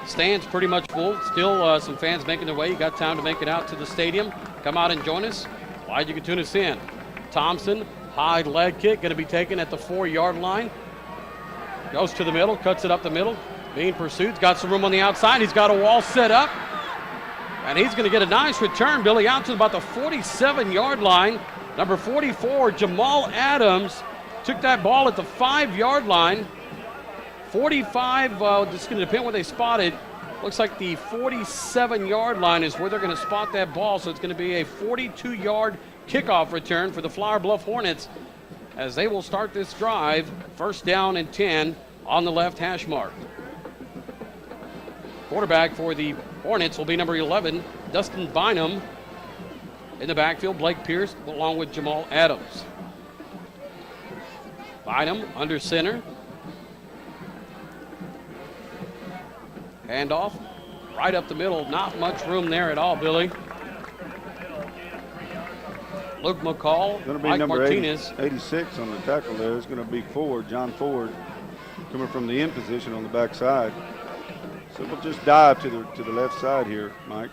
Stands pretty much full. Still some fans making their way. You got time to make it out to the stadium. Come out and join us. Glad you can tune us in. Thompson, high leg kick, going to be taken at the 4-yard line. Goes to the middle, cuts it up the middle. Being pursued, got some room on the outside. He's got a wall set up. And he's going to get a nice return, Billy, out to about the 47-yard line. Number 44, Jamal Adams, took that ball at the 5-yard line. 45, just going to depend where they spot it. Looks like the 47-yard line is where they're going to spot that ball, so it's going to be a 42-yard kickoff return for the Flower Bluff Hornets as they will start this drive, 1st down and 10 on the left hash mark. Quarterback for the Hornets will be number 11, Dustin Bynum. In the backfield, Blake Pierce along with Jamal Adams. Bynum under center. Handoff right up the middle. Not much room there at all, Billy. Luke McCall, going to be Mike number Martinez. 86 on the tackle there. It's going to be Ford, John Ford, coming from the end position on the backside. So we'll just dive to the left side here, Mike.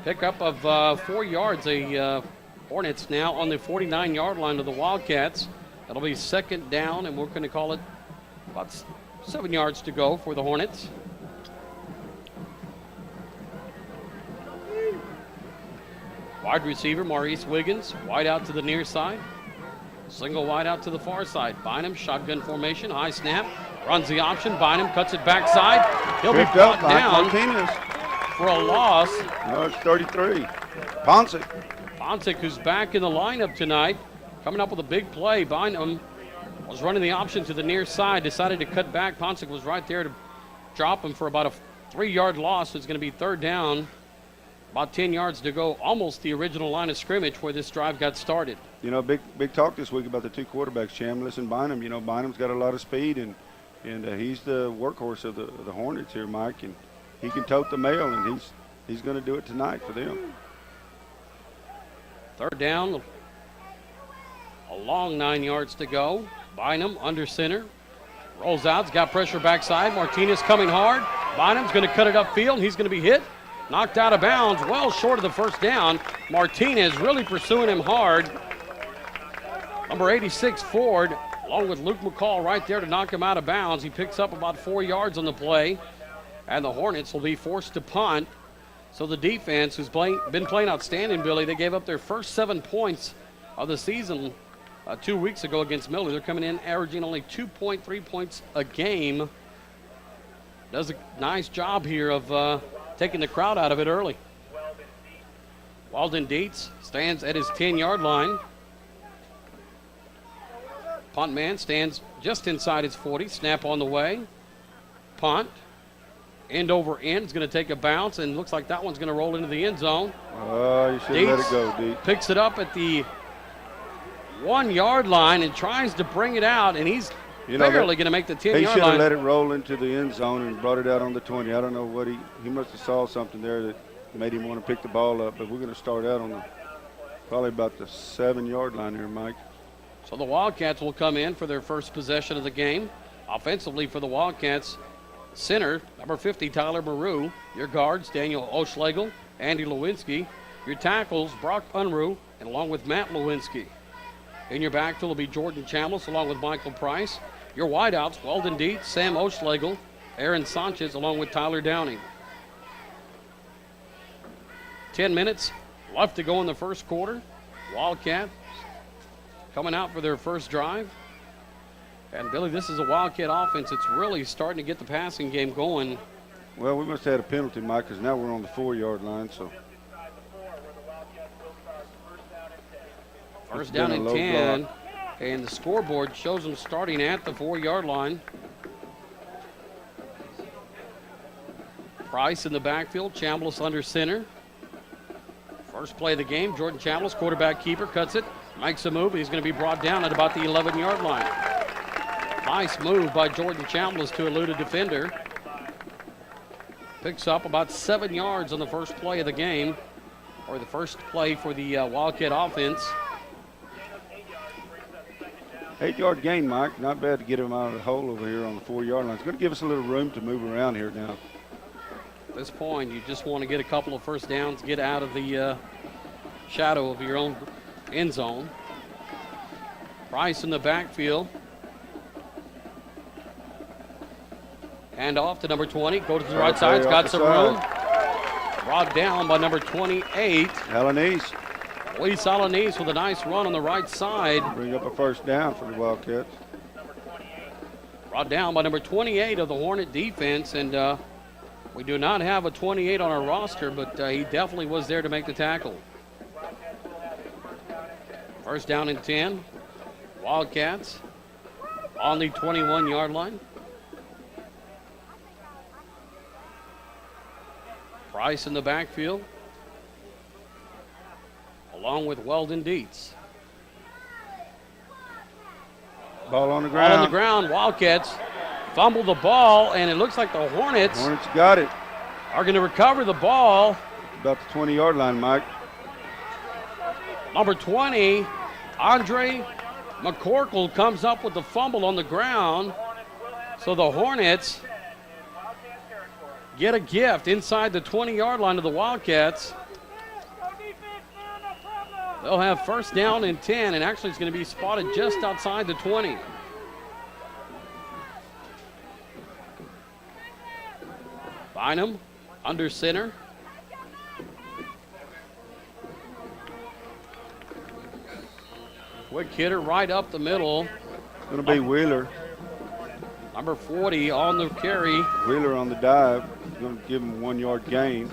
Pickup of 4 yards. The Hornets now on the 49-yard line of the Wildcats. That'll be 2nd down, and we're going to call it about 7 yards to go for the Hornets. Wide receiver, Maurice Wiggins, wide out to the near side. Single wide out to the far side. Bynum, shotgun formation, high snap. Runs the option. Bynum cuts it backside. He'll be brought down Martinez for a loss. No, it's 33. Ponsic. Ponsic, who's back in the lineup tonight, coming up with a big play. Bynum was running the option to the near side, decided to cut back. Ponsic was right there to drop him for about a 3-yard loss. It's going to be 3rd down. About 10 yards to go, almost the original line of scrimmage where this drive got started. You know, big talk this week about the two quarterbacks, Chambliss and Bynum. You know, Bynum's got a lot of speed, and he's the workhorse of the Hornets here, Mike. And he can tote the mail, and he's going to do it tonight for them. 3rd down, a long 9 yards to go. Bynum under center, rolls out, he's got pressure backside. Martinez coming hard. Bynum's going to cut it upfield, and he's going to be hit. Knocked out of bounds, well short of the 1st down. Martinez really pursuing him hard. Number 86, Ford, along with Luke McCall right there to knock him out of bounds. He picks up about 4 yards on the play, and the Hornets will be forced to punt. So the defense, who's been playing outstanding, Billy, they gave up their first 7 points of the season 2 weeks ago against Miller. They're coming in averaging only 2.3 points a game. Does a nice job here of taking the crowd out of it early. Walden Dietz stands at his 10-yard line. Punt man stands just inside his 40. Snap on the way. Punt. End over end. It's going to take a bounce, and looks like that one's going to roll into the end zone. Oh, you should let it go, Dietz. Picks it up at the 1-yard line and tries to bring it out, and he's barely going to make the 10-yard line. He should have let it roll into the end zone and brought it out on the 20. I don't know what he must have saw something there that made him want to pick the ball up, but we're going to start out on probably about the 7-yard line here, Mike. So the Wildcats will come in for their first possession of the game. Offensively for the Wildcats, center, number 50, Tyler Maru. Your guards, Daniel Oschlegel, Andy Lewinsky. Your tackles, Brock Unruh, and along with Matt Lewinsky. In your backfield will be Jordan Chambliss along with Michael Price. Your wideouts, Walden Dietz, Sam Oschlegel, Aaron Sanchez, along with Tyler Downing. 10 minutes left to go in the first quarter. Wildcat coming out for their first drive. And, Billy, this is a Wildcat offense. It's really starting to get the passing game going. Well, we must have had a penalty, Mike, because now we're on the 4-yard line. So first down and 10. Block. And the scoreboard shows them starting at the 4-yard line. Price in the backfield, Chambliss under center. First play of the game, Jordan Chambliss, quarterback keeper, cuts it, makes a move, and he's going to be brought down at about the 11-yard line. Nice move by Jordan Chambliss to elude a defender. Picks up about 7 yards on the first play of the game, or the first play for the Wildcat offense. 8-yard gain, Mike. Not bad to get him out of the hole over here on the 4-yard line. It's going to give us a little room to move around here now. this point, you just want to get a couple of first downs, get out of the shadow of your own end zone. Price in the backfield. Hand off to number 20. Go to the right side. It's got some room. Brought down by number 28. Alanice. Luis Alanice with a nice run on the right side. Bring up a first down for the Wildcats. Brought down by number 28 of the Hornet defense. And we do not have a 28 on our roster, but he definitely was there to make the tackle. First down and 10. Wildcats on the 21-yard line. Price in the backfield, along with Weldon Dietz. Ball on the ground. Ball on the ground. Wildcats fumble the ball, and it looks like the Hornets got it. Are going to recover the ball. About the 20-yard line, Mike. Number 20, Andre McCorkle comes up with the fumble on the ground. So the Hornets get a gift inside the 20-yard line of the Wildcats. They'll have first down and 10, and actually it's going to be spotted just outside the 20. Bynum under center. Quick hitter right up the middle. Going to be Wheeler. Number 40 on the carry. Wheeler on the dive. Going to give him a 1-yard gain.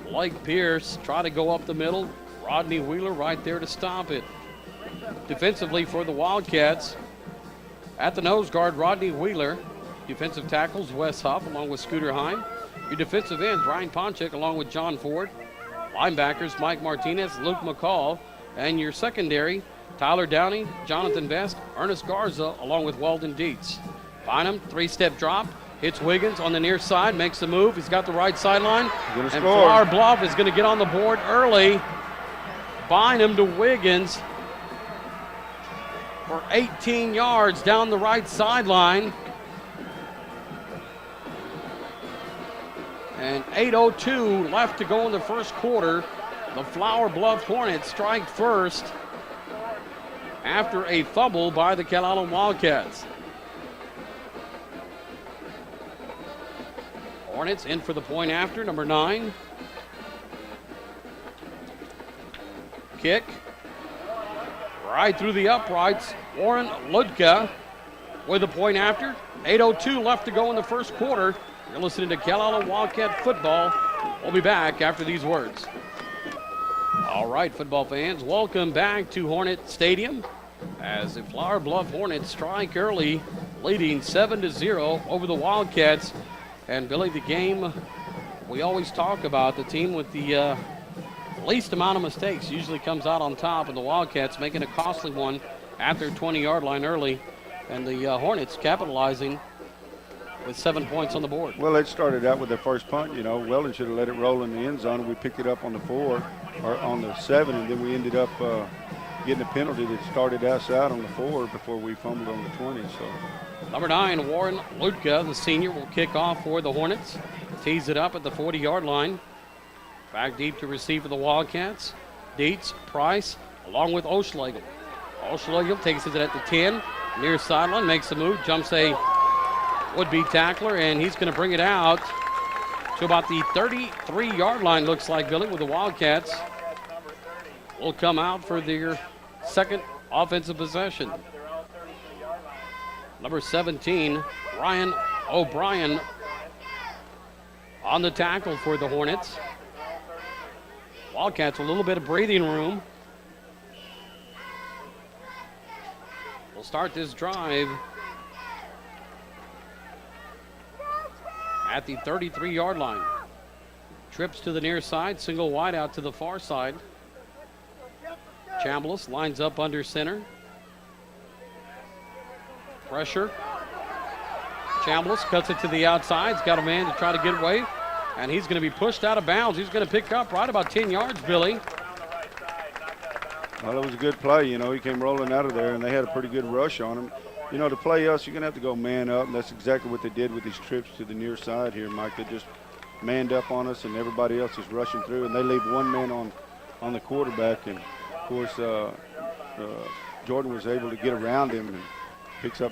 Blake Pierce try to go up the middle. Rodney Wheeler right there to stop it. Defensively for the Wildcats, at the nose guard, Rodney Wheeler. Defensive tackles, Wes Huff along with Scooter Heim. Your defensive ends, Ryan Ponchik along with John Ford. Linebackers, Mike Martinez, Luke McCall. And your secondary, Tyler Downey, Jonathan Vest, Ernest Garza along with Weldon Dietz. Bynum, 3-step drop. Hits Wiggins on the near side, makes the move. He's got the right sideline. And Flower Bluff is going to get on the board early. Bynum to Wiggins for 18 yards down the right sideline. And 8:02 left to go in the first quarter. The Flower Bluff Hornets strike first after a fumble by the Calallen Wildcats. Hornets in for the point after, number 9. Kick. Right through the uprights. Warren Ludka with the point after. 8:02 left to go in the first quarter. You're listening to Calallen Wildcat football. We'll be back after these words. All right, football fans, welcome back to Hornet Stadium as the Flower Bluff Hornets strike early, leading 7-0 over the Wildcats. And Billy, the game we always talk about, the team with the least amount of mistakes usually comes out on top, and the Wildcats making a costly one at their 20-yard line early, and the Hornets capitalizing with 7 points on the board. Well, it started out with their first punt. You know, Weldon should have let it roll in the end zone, and we picked it up on the 4 or on the 7, and then we ended up getting a penalty that started us out on the 4 before we fumbled on the 20. So, number 9, Warren Lutka, the senior, will kick off for the Hornets. Tees it up at the 40-yard line. Back deep to receive for the Wildcats. Dietz, Price, along with Oschlegel. Oschlegel takes it at the 10, near sideline, makes the move, jumps a would-be tackler, and he's going to bring it out to about the 33-yard line, looks like, Billy, with the Wildcats will come out for their second offensive possession. Number 17, Ryan O'Brien on the tackle for the Hornets. Wildcats a little bit of breathing room. We'll start this drive at the 33-yard line. Trips to the near side, single wide out to the far side. Chambliss lines up under center. Pressure. Chambliss cuts it to the outside. He's got a man to try to get away, and he's going to be pushed out of bounds. He's going to pick up right about 10 yards, Billy. Well, it was a good play. You know, he came rolling out of there, and they had a pretty good rush on him. You know, to play us, you're going to have to go man up, and that's exactly what they did with these trips to the near side here, Mike. They just manned up on us, and everybody else is rushing through, and they leave one man on the quarterback. And, of course, Jordan was able to get around him and picks up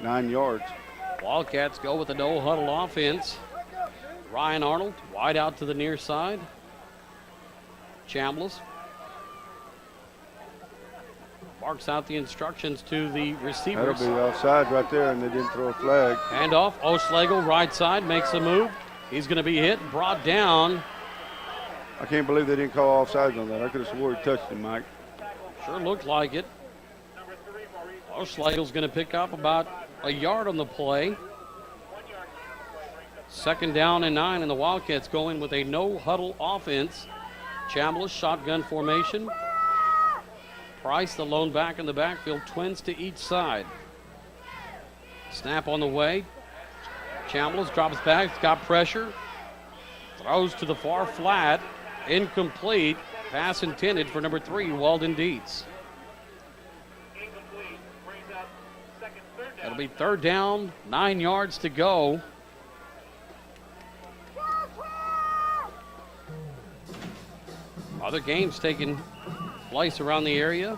9 yards. Wildcats go with a no-huddle offense. Ryan Arnold wide out to the near side. Chambliss barks out the instructions to the receivers. That'll be offside right there, and they didn't throw a flag. Handoff, O'Schlegel, right side, makes a move. He's going to be hit, brought down. I can't believe they didn't call offsides on that. I could have swore he touched him, Mike. Sure looked like it. O'Schlegel's going to pick up about a yard on the play. 2nd down and 9, and the Wildcats go in with a no-huddle offense. Chambliss, shotgun formation. Price, the lone back in the backfield, twins to each side. Snap on the way. Chambliss drops back, it's got pressure. Throws to the far flat, incomplete. Pass intended for number 3, Walden Dietz. It'll be 3rd down, 9 yards to go. Other games taking place around the area.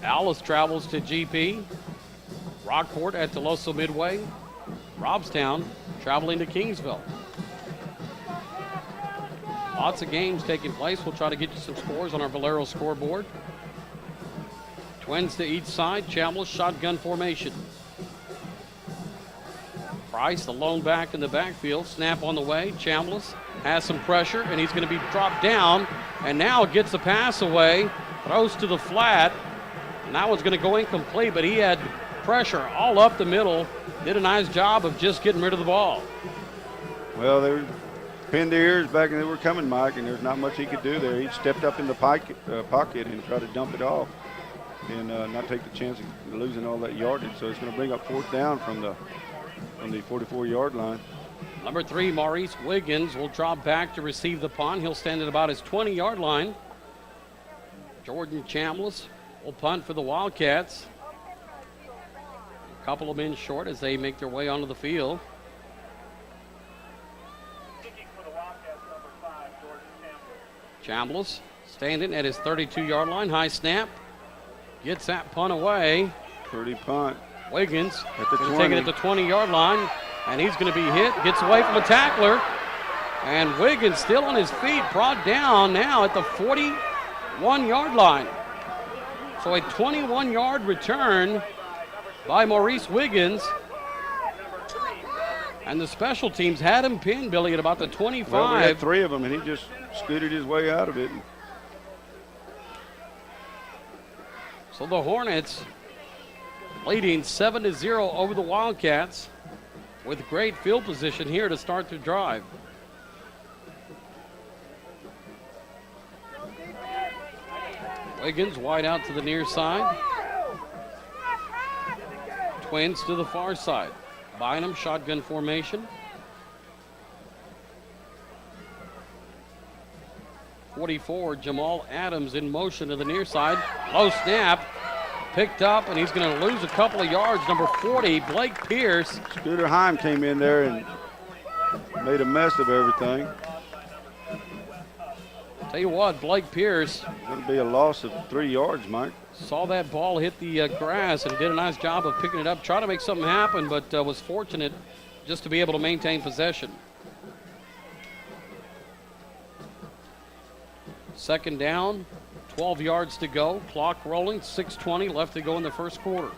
Alice travels to GP. Rockport at Deloso Midway. Robstown traveling to Kingsville. Lots of games taking place. We'll try to get you some scores on our Valero scoreboard. Twins to each side. Chambliss, shotgun formation. Price, the lone back in the backfield. Snap on the way. Chambliss has some pressure, and he's going to be dropped down. And now gets the pass away. Throws to the flat. And that one's going to go incomplete, but he had pressure all up the middle. Did a nice job of just getting rid of the ball. Well, they pinned their ears back and they were coming, Mike, and there's not much he could do there. He stepped up in the pocket and tried to dump it off and not take the chance of losing all that yardage. So it's going to bring up 4th down from the 44-yard line. Number 3, Maurice Wiggins, will drop back to receive the punt. He'll stand at about his 20-yard line. Jordan Chambliss will punt for the Wildcats. A couple of men short as they make their way onto the field. Chambliss standing at his 32-yard line. High snap. Gets that punt away. Pretty punt. Wiggins at the 20. Take it at the 20-yard line, and he's going to be hit. Gets away from a tackler. And Wiggins still on his feet, brought down now at the 41-yard line. So a 21-yard return by Maurice Wiggins. And the special teams had him pinned, Billy, at about the 25. Well, we had 3 of them, and he just scooted his way out of it. So the Hornets leading 7-0 over the Wildcats with great field position here to start their drive. Wiggins wide out to the near side. Twins to the far side. Bynum, shotgun formation. 44, Jamal Adams in motion to the near side. Low snap, picked up, and he's going to lose a couple of yards. Number 40, Blake Pierce. Scooter Heim came in there and made a mess of everything. Tell you what, Blake Pierce. Going to be a loss of 3 yards, Mike. Saw that ball hit the grass and did a nice job of picking it up. Tried to make something happen, but was fortunate just to be able to maintain possession. 2nd down, 12 yards to go. Clock rolling, 6:20 left to go in the first quarter.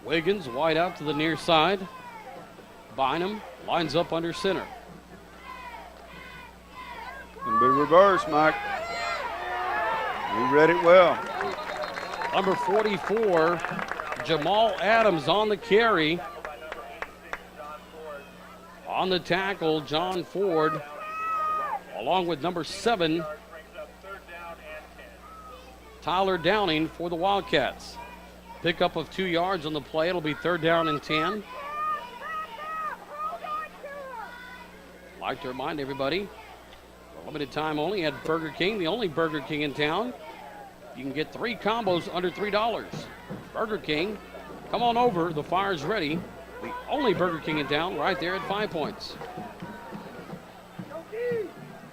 Wiggins wide out to the near side. Bynum lines up under center. Going to be reversed, Mike. We read it well. Number 44, Jamal Adams on the carry. On the tackle, John Ford, along with number 7, Tyler Downing for the Wildcats. Pickup of 2 yards on the play. It'll be 3rd down and 10. Like to remind everybody, for limited time only at Burger King, the only Burger King in town. You can get 3 combos under $3. Burger King, come on over. The fire's ready. The only Burger King in town right there at 5 Points.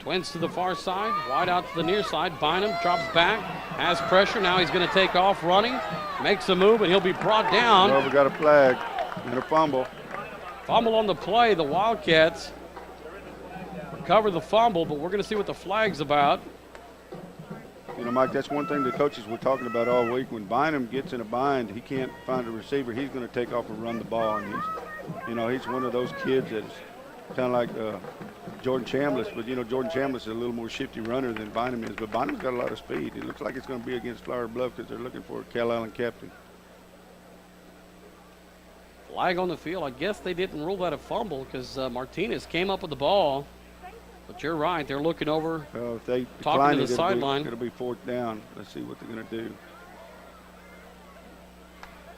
Twins to the far side, wide out to the near side. Bynum drops back, has pressure. Now he's going to take off running, makes a move, and he'll be brought down. Well, we got a flag and a fumble. Fumble on the play. The Wildcats recover the fumble, but we're going to see what the flag's about. You know, Mike, that's one thing the coaches were talking about all week. When Bynum gets in a bind, he can't find a receiver. He's going to take off and run the ball. And he's one of those kids that's kind of like Jordan Chambliss. But, Jordan Chambliss is a little more shifty runner than Bynum is. But Bynum's got a lot of speed. It looks like it's going to be against Flower Bluff because they're looking for a Cal Allen captain. Flag on the field. I guess they didn't rule that a fumble because Martinez came up with the ball. But you're right. They're looking over, if they talking to the sideline. It'll be fourth down. Let's see what they're going to do.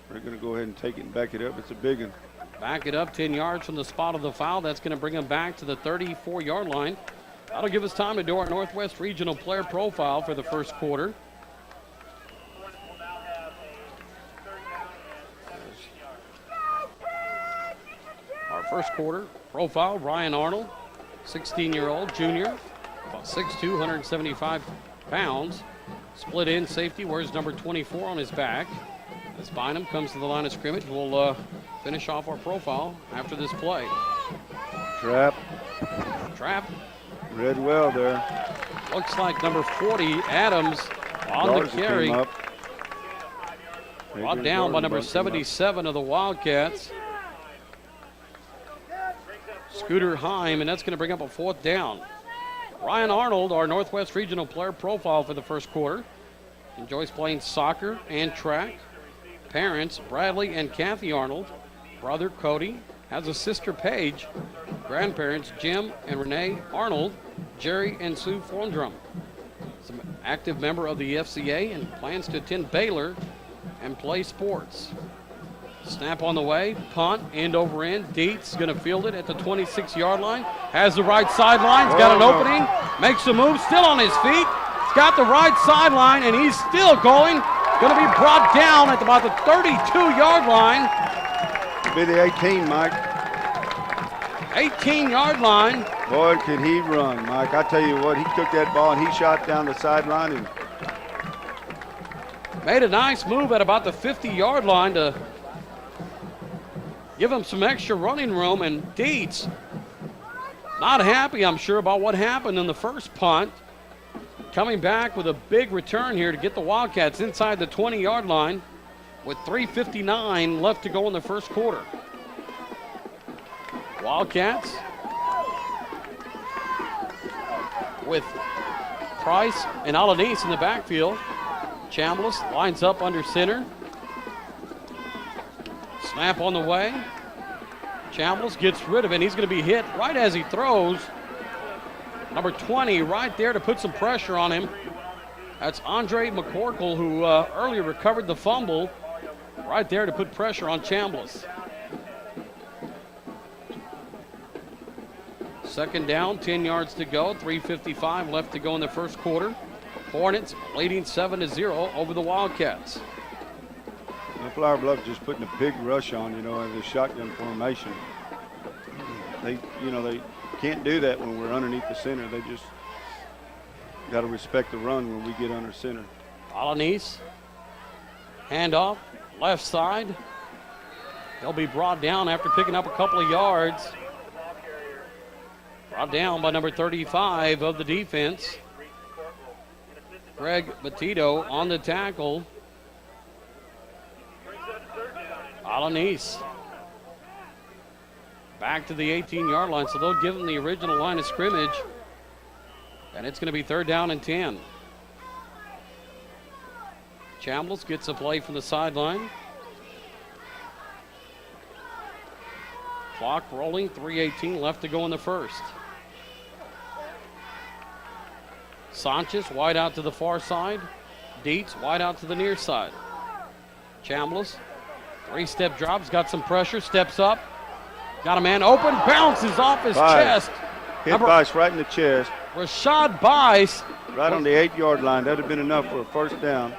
They're going to go ahead and take it and back it up. It's a big one. Back it up 10 yards from the spot of the foul. That's going to bring them back to the 34-yard line. That'll give us time to do our Northwest Regional player profile for the first quarter. Our first quarter profile, Ryan Arnold, 16-year-old junior, about 6'2", 175 pounds. Split in safety, wears number 24 on his back. As Bynum comes to the line of scrimmage, we'll finish off our profile after this play. Trap. Read well there. Looks like number 40, Adams, on the carry. Brought down by number 77 of the Wildcats, Scooter Heim, and that's going to bring up a fourth down. Ryan Arnold, our Northwest Regional player profile for the first quarter, enjoys playing soccer and track. Parents, Bradley and Kathy Arnold. Brother, Cody, has a sister, Paige. Grandparents, Jim and Renee Arnold. Jerry and Sue Fondrum. He's an active member of the FCA and plans to attend Baylor and play sports. Snap on the way, punt, end over end. Dietz going to field it at the 26-yard line. Has the right sideline, he's got an opening, makes a move, still on his feet. He's got the right sideline, and he's still going. Going to be brought down at about the 32-yard line. It'll be the 18, Mike. 18-yard line. Boy, could he run, Mike. I tell you what, he took that ball and he shot down the sideline and made a nice move at about the 50-yard line to give him some extra running room, and Dietz not happy, I'm sure, about what happened in the first punt. Coming back with a big return here to get the Wildcats inside the 20-yard line with 3:59 left to go in the first quarter. Wildcats with Price and Alanis in the backfield. Chambliss lines up under center. Snap on the way. Chambliss gets rid of it. He's going to be hit right as he throws. Number 20 right there to put some pressure on him. That's Andre McCorkle, who earlier recovered the fumble. Right there to put pressure on Chambliss. Second down, 10 yards to go. 3:55 left to go in the first quarter. Hornets leading 7-0 over the Wildcats. Flower Bluff just putting a big rush on, in the shotgun formation. They can't do that when we're underneath the center. They just got to respect the run when we get under center. Alanis, handoff, left side. He'll be brought down after picking up a couple of yards. Brought down by number 35 of the defense. Greg Batito on the tackle. Alanis back to the 18-yard line, so they'll give them the original line of scrimmage, and it's going to be third down and 10. Chambliss gets a play from the sideline. Clock rolling, 3:18 left to go in the first. Sanchez wide out to the far side. Dietz wide out to the near side. Chambliss, three-step drops, got some pressure, steps up. Got a man open, bounces off his chest. Hit Bice right in the chest. Rashad Bice. Right on the 8-yard line. That would have been enough for a first down.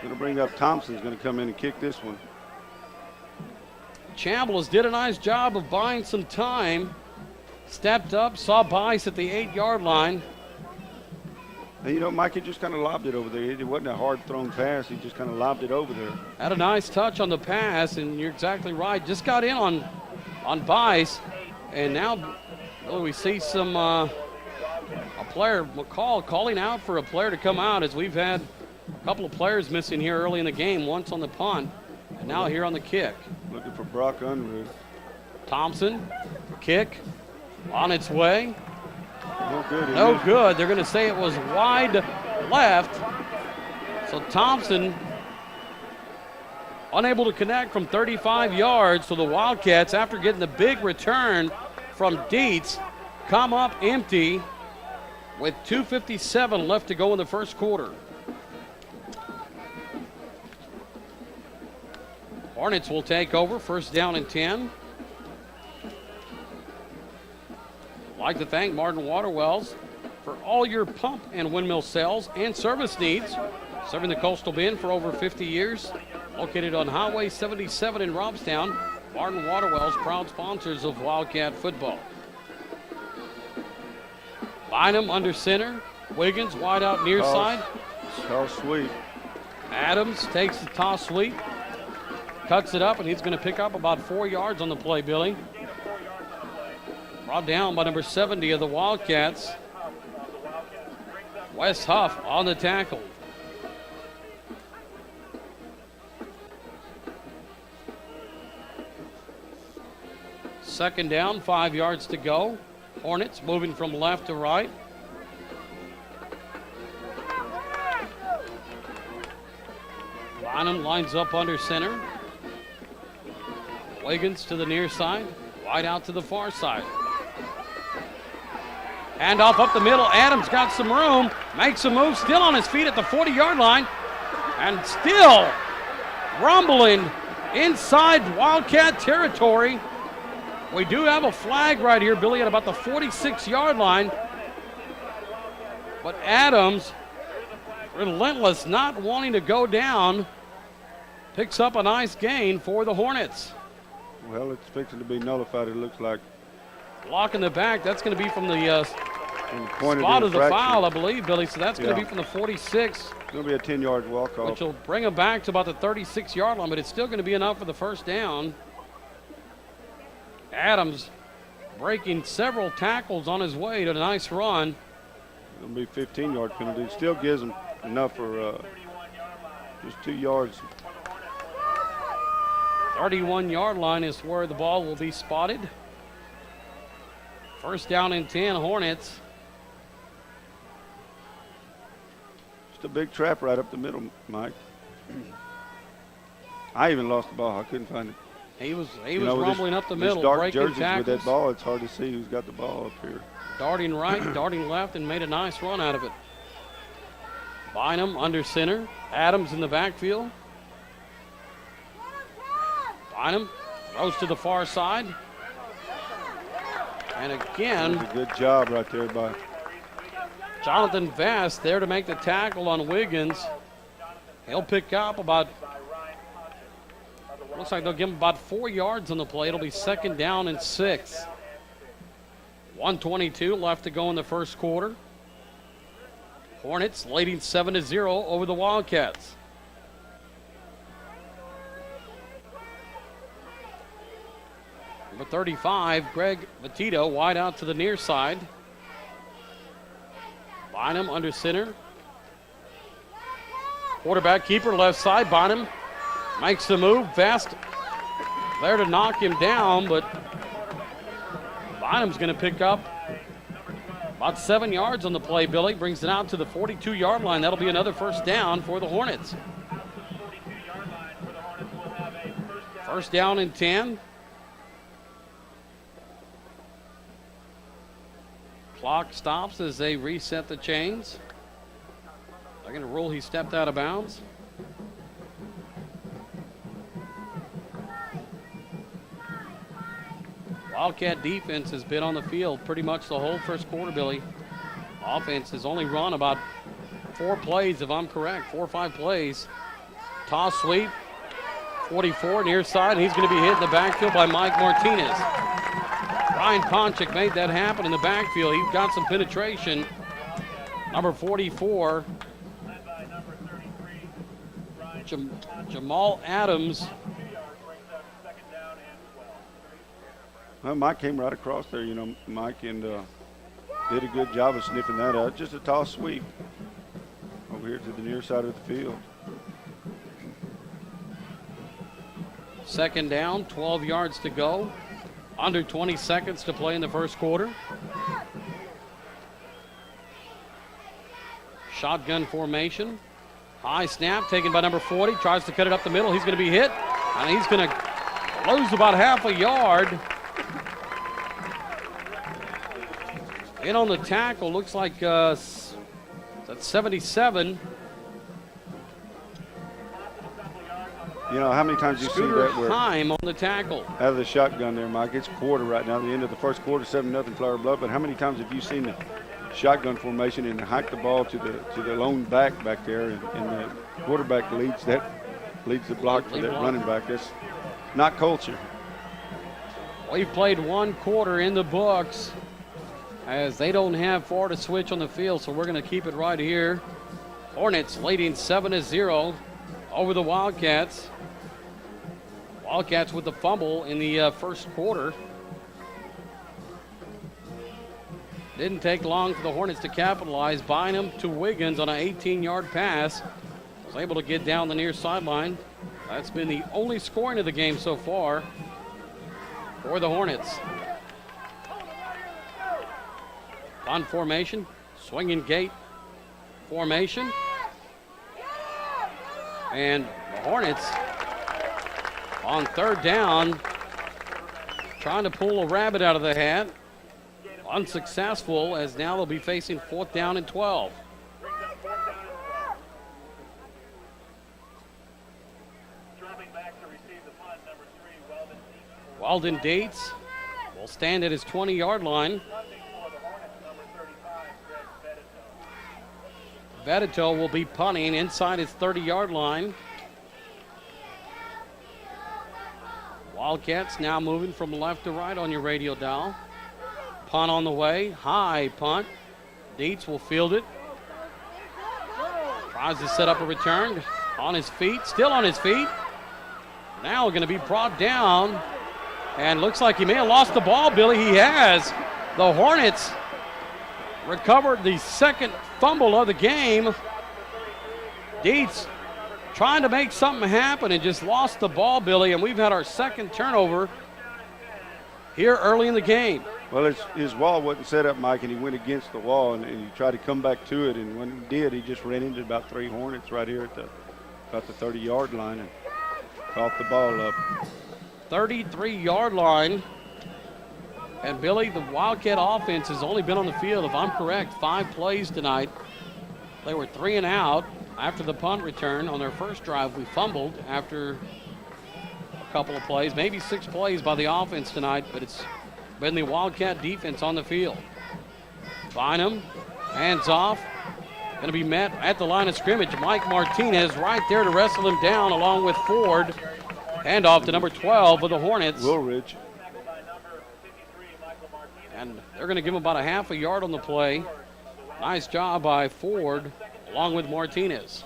Going to bring up Thompson's going to come in and kick this one. Chambliss did a nice job of buying some time. stepped up, saw Bice at the 8-yard line. And, you know, Mikey just kind of lobbed it over there. It wasn't a hard-thrown pass. He just kind of lobbed it over there. Had a nice touch on the pass, and you're exactly right. Just got in on Bice, and now really we see some a player, McCall, calling out for a player to come out, as we've had a couple of players missing here early in the game, once on the punt, and now here on the kick. Looking for Brock Unruh. Thompson, kick, on its way. No good. No good. They're going to say it was wide left. So Thompson unable to connect from 35 yards. So the Wildcats, after getting the big return from Dietz, come up empty with 2:57 left to go in the first quarter. Hornets will take over, first down and 10. I'd like to thank Martin Waterwells for all your pump and windmill sales and service needs. Serving the Coastal Bend for over 50 years. Located on Highway 77 in Robstown, Martin Waterwells, proud sponsors of Wildcat football. Bynum under center. Wiggins wide out near side. Toss sweep. Adams takes the toss sweep. Cuts it up, and he's going to pick up about 4 yards on the play, Billy. Brought down by number 70 of the Wildcats. Wes Huff on the tackle. Second down, 5 yards to go. Hornets moving from left to right. Bynum lines up under center. Wiggins to the near side. Wide out to the far side. Handoff up the middle. Adams got some room. Makes a move. Still on his feet at the 40-yard line. And still rumbling inside Wildcat territory. We do have a flag right here, Billy, at about the 46-yard line. But Adams, relentless, not wanting to go down, picks up a nice gain for the Hornets. Well, it's fixing to be nullified, it looks like. Block in the back, that's going to be from the point spot of of the foul, I believe, Billy. So that's going to be from the 46. It's going to be a 10-yard walk-off. Which will bring him back to about the 36-yard line, but it's still going to be enough for the first down. Adams breaking several tackles on his way to a nice run. It's going to be a 15-yard penalty. Still gives him enough for just 2 yards. 31-yard line is where the ball will be spotted. First down and 10, Hornets. Just a big trap right up the middle, Mike. I even lost the ball. I couldn't find it. He was rumbling up the middle, dark breaking jerseys tackles. with that ball, it's hard to see who's got the ball up here. Darting right, darting left, and made a nice run out of it. Bynum under center. Adams in the backfield. Bynum throws to the far side. And again, that was a good job right there by Jonathan Vest there to make the tackle on Wiggins. He'll pick up about, looks like they'll give him about 4 yards on the play. It'll be second down and 6. 1:22 left to go in the first quarter. Hornets leading 7-0 over the Wildcats. Number 35, Greg Vitito, wide out to the near side. Bynum under center. Quarterback keeper left side. Bynum makes the move. Vest there to knock him down, but Bynum's going to pick up about 7 yards on the play, Billy. Brings it out to the 42-yard line. That'll be another first down for the Hornets. First down and 10. Clock stops as they reset the chains. They're going to rule he stepped out of bounds. Wildcat defense has been on the field pretty much the whole first quarter, Billy. Offense has only run about 4 plays, if I'm correct, 4 or 5 plays. Toss sweep, 44 near side, and he's going to be hit in the backfield by Mike Martinez. Ryan Ponchik made that happen in the backfield. He got some penetration. Number 44, Jamal Adams. Well, Mike came right across there, Mike, and did a good job of sniffing that out. Just a toss sweep over here to the near side of the field. Second down, 12 yards to go. Under 20 seconds to play in the first quarter. Shotgun formation. High snap taken by number 40. Tries to cut it up the middle. He's going to be hit. And he's going to lose about half a yard. In on the tackle. Looks like that's 77. How many times you see Scooter that where Heim on the tackle. out of the shotgun there, Mike? It's quarter right now, the end of the first quarter, 7-0 Flower Bluff. But how many times have you seen the shotgun formation and hike the ball to the lone back there, and the quarterback leads the block for that running back? That's not culture. We've played one quarter in the books as they don't have far to switch on the field, so we're going to keep it right here. Hornets leading 7-0 over the Wildcats. Wildcats with the fumble in the first quarter. Didn't take long for the Hornets to capitalize. Bynum to Wiggins on an 18-yard pass. Was able to get down the near sideline. That's been the only scoring of the game so far for the Hornets. On formation, swinging gate formation. And the Hornets on third down, trying to pull a rabbit out of the hat. Unsuccessful, as now they'll be facing 4th down and 12. Weldon Dietz will stand at his 20-yard line. Vedeto will be punting inside his 30-yard line. Wildcats now moving from left to right on your radio dial. Punt on the way, high punt. Dietz will field it. Tries to set up a return. On his feet, still on his feet. Now going to be brought down. And looks like he may have lost the ball, Billy. He has. The Hornets recovered the second fumble of the game. Dietz trying to make something happen and just lost the ball, Billy. And we've had our second turnover here early in the game. Well, his wall wasn't set up, Mike, and he went against the wall, and he tried to come back to it. And when he did, he just ran into about 3 Hornets right here at about the 30-yard line and caught the ball up. 33-yard line. And, Billy, the Wildcat offense has only been on the field, if I'm correct, 5 plays tonight. They were 3 and out after the punt return. On their first drive, we fumbled after a couple of plays, maybe 6 plays by the offense tonight, but it's been the Wildcat defense on the field. Bynum, hands off. Going to be met at the line of scrimmage. Mike Martinez right there to wrestle him down along with Ford. Handoff to number 12 of the Hornets. Woolridge. And they're going to give him about a half a yard on the play. Nice job by Ford along with Martinez.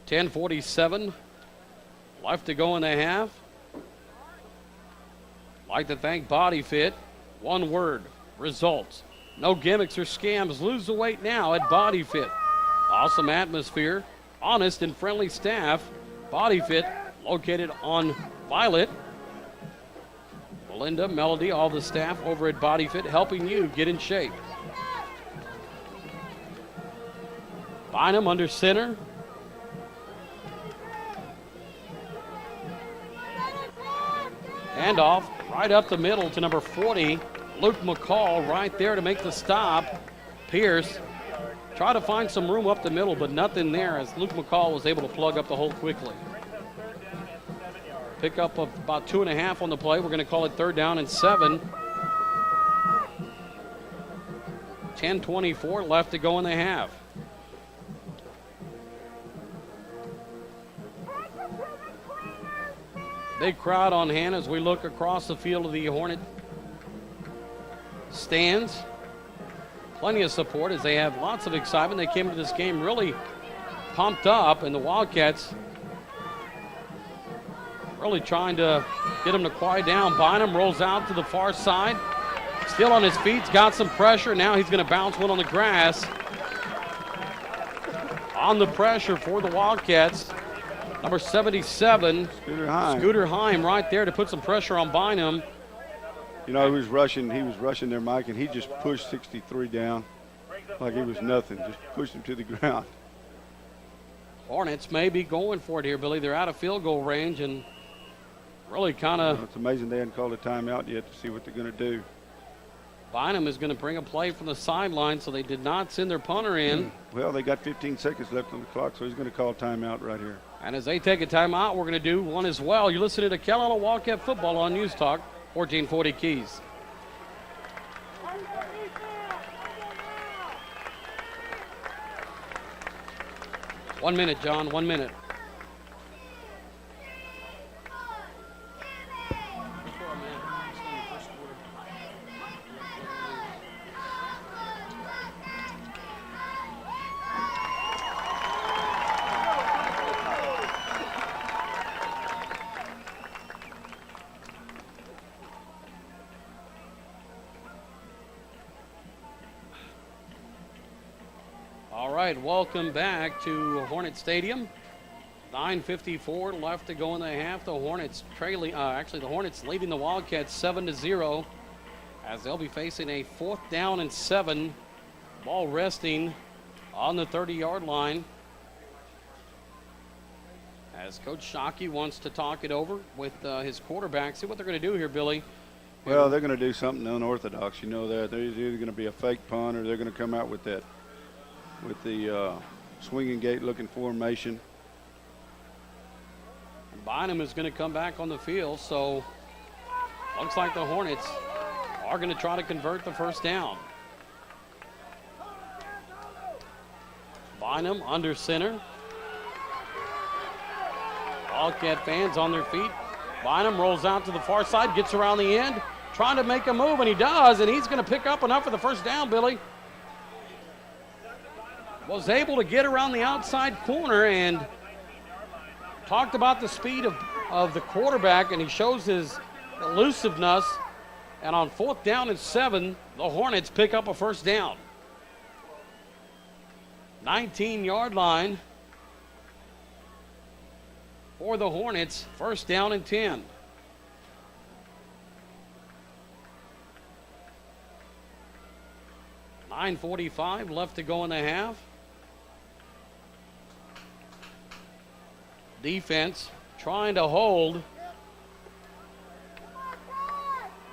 10:47 left to go in the half. Like to thank Body Fit. One word, results. No gimmicks or scams. Lose the weight now at Body Fit. Awesome atmosphere, honest and friendly staff. Body Fit located on Violet. Melinda, Melody, all the staff over at Body Fit helping you get in shape. Bynum under center. Handoff right up the middle to number 40, Luke McCall right there to make the stop. Pierce try to find some room up the middle, but nothing there as Luke McCall was able to plug up the hole quickly. Pick up of about 2.5 on the play. We're going to call it 3rd down and 7. 10:24 left to go in the half. Big crowd on hand as we look across the field of the Hornet stands. Plenty of support as they have lots of excitement. They came into this game really pumped up, and the Wildcats really trying to get them to quiet down. Bynum rolls out to the far side. Still on his feet, got some pressure. Now he's going to bounce one on the grass. On the pressure for the Wildcats, number 77, Scooter Heim right there to put some pressure on Bynum. You know, he was rushing there, Mike, and he just pushed 63 down like it was nothing. Just pushed him to the ground. Hornets may be going for it here, Billy. They're out of field goal range and really kind of. It's amazing they hadn't called a timeout yet to see what they're going to do. Bynum is going to bring a play from the sideline, so they did not send their punter in. Well, they got 15 seconds left on the clock, so he's going to call timeout right here. And as they take a timeout, we're going to do one as well. You're listening to Carolina Wildcat Football on News Talk, 1440 Keys. One minute, John, 1 minute. Welcome back to Hornet Stadium. 9:54 left to go in the half. The Hornets trailing, the Hornets leading the Wildcats 7-0 as they'll be facing a 4th down and 7. Ball resting on the 30-yard line. As Coach Shockey wants to talk it over with his quarterback. See what they're going to do here, Billy. Well, they're going to do something unorthodox. You know that. There's either going to be a fake punt or they're going to come out with that. With the swinging gate looking formation. Bynum is going to come back on the field, so looks like the Hornets are going to try to convert the first down. Bynum under center. Wildcat fans on their feet. Bynum rolls out to the far side, gets around the end, trying to make a move, and he does, and he's going to pick up enough for the first down, Billy. Was able to get around the outside corner and talked about the speed of the quarterback, and he shows his elusiveness. And on 4th down and 7, the Hornets pick up a first down. 19-yard line for the Hornets, 1st down and 10. .945 left to go in the half. Defense trying to hold.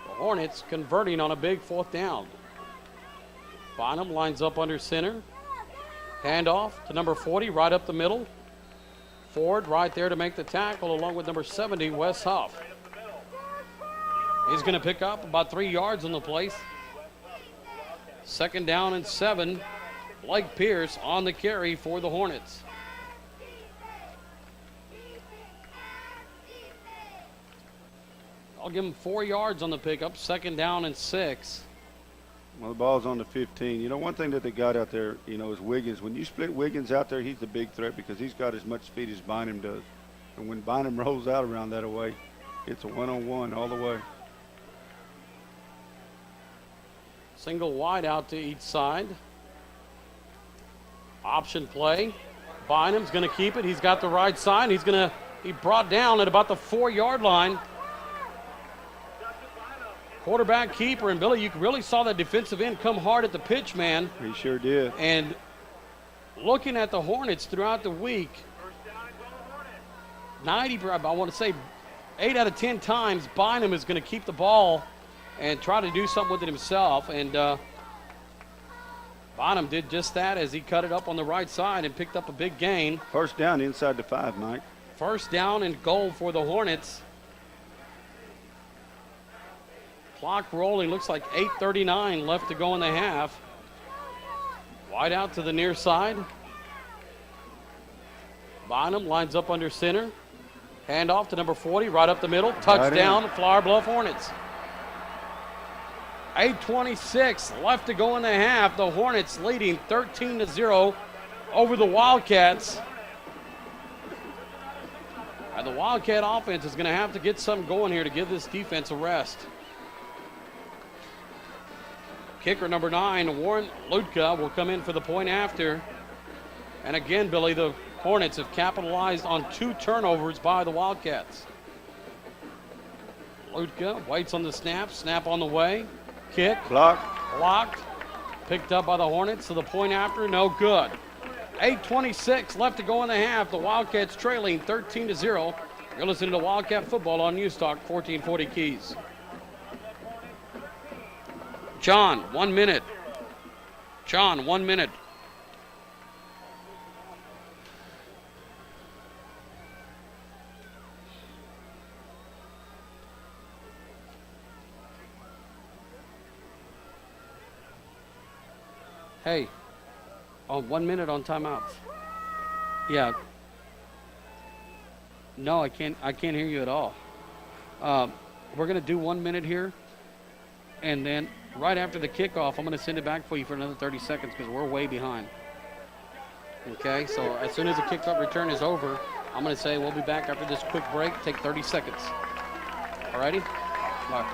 The Hornets converting on a big 4th down. Bynum lines up under center. Handoff to number 40 right up the middle. Ford right there to make the tackle along with number 70, Wes Huff. He's going to pick up about 3 yards on the place. 2nd down and 7. Blake Pierce on the carry for the Hornets. I'll give him 4 yards on the pickup. 2nd down and 6. Well, the ball's on the 15. You know, one thing that they got out there, you know, is Wiggins. When you split Wiggins out there, he's the big threat because he's got as much speed as Bynum does. And when Bynum rolls out around that way, it's a one-on-one all the way. Single wide out to each side. Option play. Bynum's going to keep it. He's got the right side. He brought down at about the 4-yard line. Quarterback keeper, and Billy, you really saw that defensive end come hard at the pitch, man. He sure did. And looking at the Hornets throughout the week, 8 out of 10 times, Bynum is going to keep the ball and try to do something with it himself. And Bynum did just that as he cut it up on the right side and picked up a big gain. 1st down inside the 5, Mike. 1st down and goal for the Hornets. Clock rolling, looks like 8:39 left to go in the half. Wide out to the near side. Bynum lines up under center. Hand off to number 40, right up the middle. Touchdown, Flower Bluff Hornets. 8:26 left to go in the half. The Hornets leading 13-0 over the Wildcats. And the Wildcat offense is going to have to get something going here to give this defense a rest. Kicker number 9, Warren Lutka, will come in for the point after. And again, Billy, the Hornets have capitalized on 2 turnovers by the Wildcats. Lutka waits on the snap. Snap on the way. Kick. Blocked. Picked up by the Hornets. So the point after, no good. 8:26 left to go in the half. The Wildcats trailing 13-0. You're listening to Wildcat Football on News Talk 1440 Keys. John, 1 minute. John, 1 minute. Hey, 1 minute on timeouts. Yeah. No, I can't hear you at all. We're going to do 1 minute here, and then right after the kickoff, I'm going to send it back for you for another 30 seconds because we're way behind. Okay, so as soon as the kickoff return is over, I'm going to say we'll be back after this quick break. Take 30 seconds. All righty? Bye.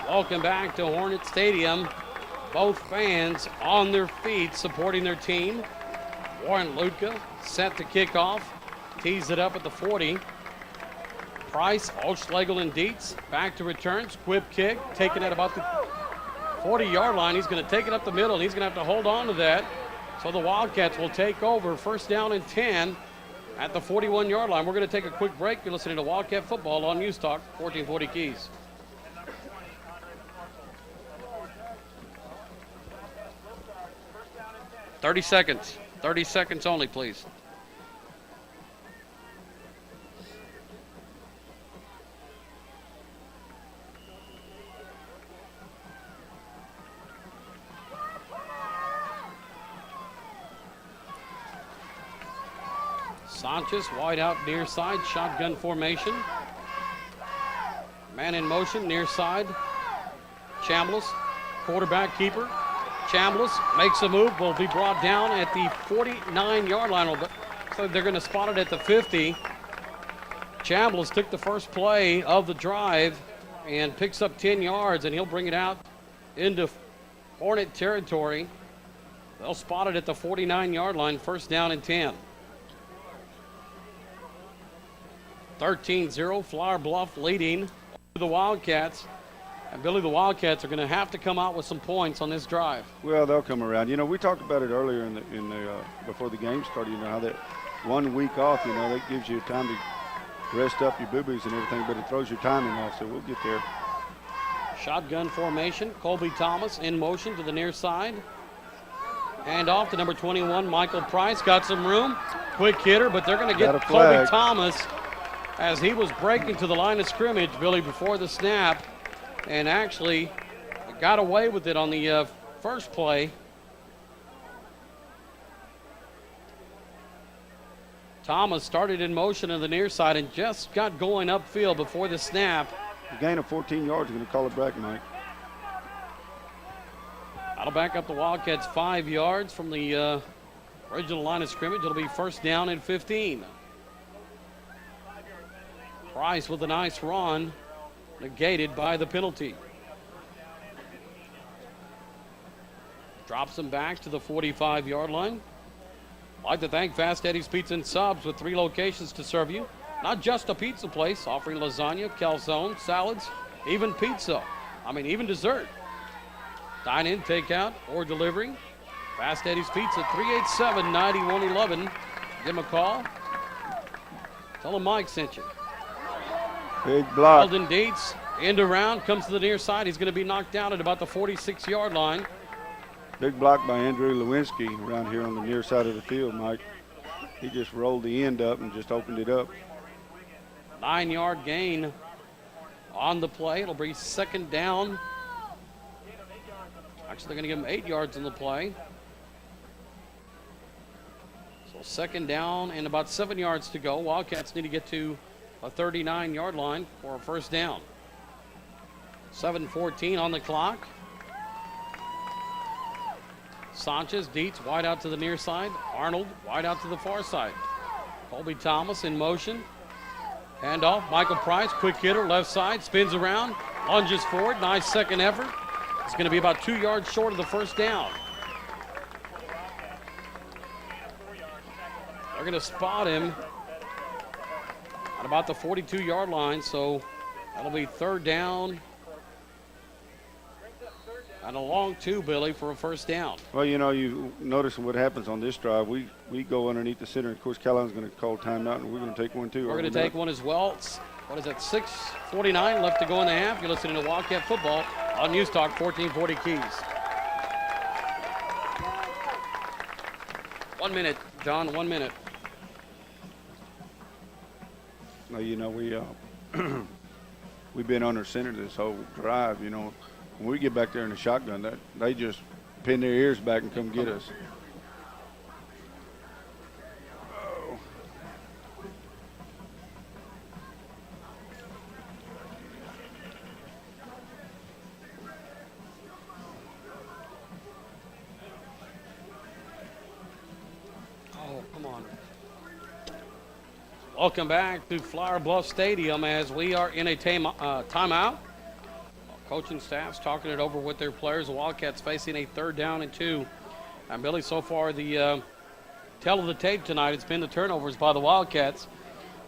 Welcome back to Hornet Stadium. Both fans on their feet supporting their team. Warren Lutka set to kick off. Tees it up at the 40. Price, Olschlegel, and Dietz back to return. Squib kick, taken at about the 40-yard line. He's going to take it up the middle, and he's going to have to hold on to that. So the Wildcats will take over. First down and 10 at the 41-yard line. We're going to take a quick break. You're listening to Wildcat Football on News Talk 1440 Keys. Thirty seconds. 30 seconds only, please. Sanchez, wide out near side, shotgun formation. Man in motion, near side. Chambliss, quarterback keeper. Chambliss makes a move, will be brought down at the 49-yard line. So they're going to spot it at the 50. Chambliss took the first play of the drive and picks up 10 yards, and he'll bring it out into Hornet territory. They'll spot it at the 49-yard line, first down and 10. 13-0, Flower Bluff leading the Wildcats. And Billy, the Wildcats are going to have to come out with some points on this drive. Well, they'll come around. You know, we talked about it earlier in the before the game started. You know how that 1 week off, you know, that gives you time to rest up your boo-boos and everything, but it throws your timing off. So we'll get there. Shotgun formation. Colby Thomas in motion to the near side. Hand off to number 21, Michael Price. Got some room. Quick hitter, but they're going to get Colby Thomas as he was breaking to the line of scrimmage, Billy, before the snap. And actually got away with it on the first play. Thomas started in motion on the near side and just got going upfield before the snap. A gain of 14 yards, you're going to call it back, Mike. That'll back up the Wildcats 5 yards from the original line of scrimmage. It'll be first down and 15. Price with a nice run. Negated by the penalty. Drops them back to the 45-yard line. I'd like to thank Fast Eddie's Pizza and Subs with 3 locations to serve you. Not just a pizza place, offering lasagna, calzone, salads, even pizza. Even dessert. Dine in, takeout, or delivery. Fast Eddie's Pizza, 387-9111. Give them a call. Tell them Mike sent you. Big block. Eldon Dietz, end around, comes to the near side. He's going to be knocked down at about the 46-yard line. Big block by Andrew Lewinsky around here on the near side of the field, Mike. He just rolled the end up and just opened it up. 9-yard gain on the play. It'll be second down. Actually, they're going to give him 8 yards on the play. So second down and about 7 yards to go. Wildcats need to get to a 39-yard line for a first down. 7:14 on the clock. Sanchez, Dietz, wide out to the near side. Arnold, wide out to the far side. Colby Thomas in motion. Handoff, Michael Price, quick hitter, left side, spins around, lunges forward, nice second effort. It's going to be about 2 yards short of the first down. They're going to spot him at about the 42-yard line, so that'll be third down and a long two, Billy, for a first down. Well, you know, you notice what happens on this drive. We go underneath the center. Of course, Caroline's going to call timeout, and we're going to take one too. We're going to take one as well. It's, what is that, 6:49 left to go in the half. You're listening to Wildcat Football on News Talk 1440 Keys. 1 minute, John, 1 minute. Well, you know, we've been under center this whole drive, you know. When we get back there in the shotgun, that they just pin their ears back and come get us. Oh, come on. Welcome back to Flower Bluff Stadium as we are in a timeout. Coaching staff's talking it over with their players. The Wildcats facing a 3rd down and 2. And Billy, so far the tell of the tape tonight, it's been the turnovers by the Wildcats.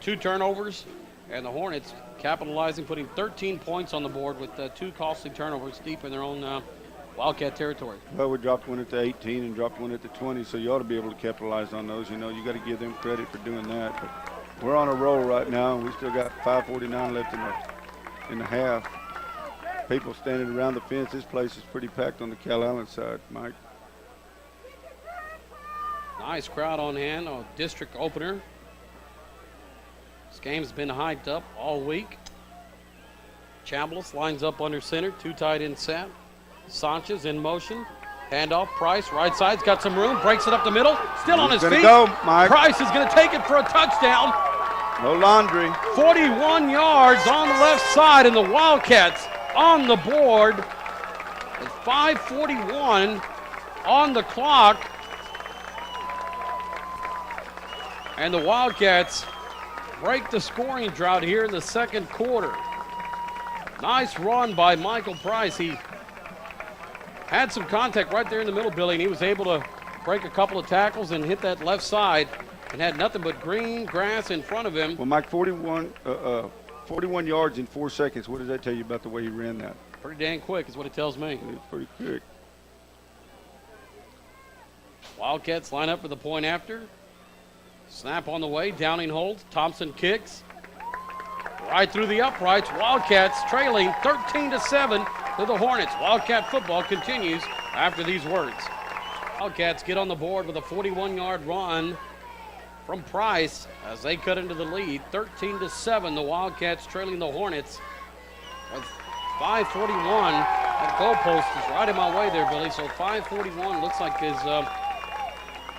2 turnovers, and the Hornets capitalizing, putting 13 points on the board with 2 costly turnovers deep in their own Wildcat territory. Well, we dropped one at the 18 and dropped one at the 20, so you ought to be able to capitalize on those. You know, you got to give them credit for doing that. But we're on a roll right now, and we still got 5:49 left in the half. People standing around the fence. This place is pretty packed on the Cal Allen side, Mike. Nice crowd on hand, a district opener. This game's been hyped up all week. Chambliss lines up under center, 2 tight end set. Sanchez in motion. Handoff, Price, right side's got some room, breaks it up the middle, still on his feet. Go, Mike. Price is going to take it for a touchdown. No laundry. 41 yards on the left side, and the Wildcats on the board with 5:41 on the clock. And the Wildcats break the scoring drought here in the second quarter. Nice run by Michael Price. He had some contact right there in the middle, Billy, and he was able to break a couple of tackles and hit that left side and had nothing but green grass in front of him. Well, Mike, 41 yards in 4 seconds. What does that tell you about the way he ran that? Pretty dang quick is what it tells me. It's pretty quick. Wildcats line up for the point after. Snap on the way. Downing holds. Thompson kicks. Right through the uprights. Wildcats trailing 13-7 to the Hornets. Wildcat football continues after these words. Wildcats get on the board with a 41-yard run from Price as they cut into the lead. 13-7, the Wildcats trailing the Hornets with 5:41. That goalpost is right in my way there, Billy. So 5:41 looks like is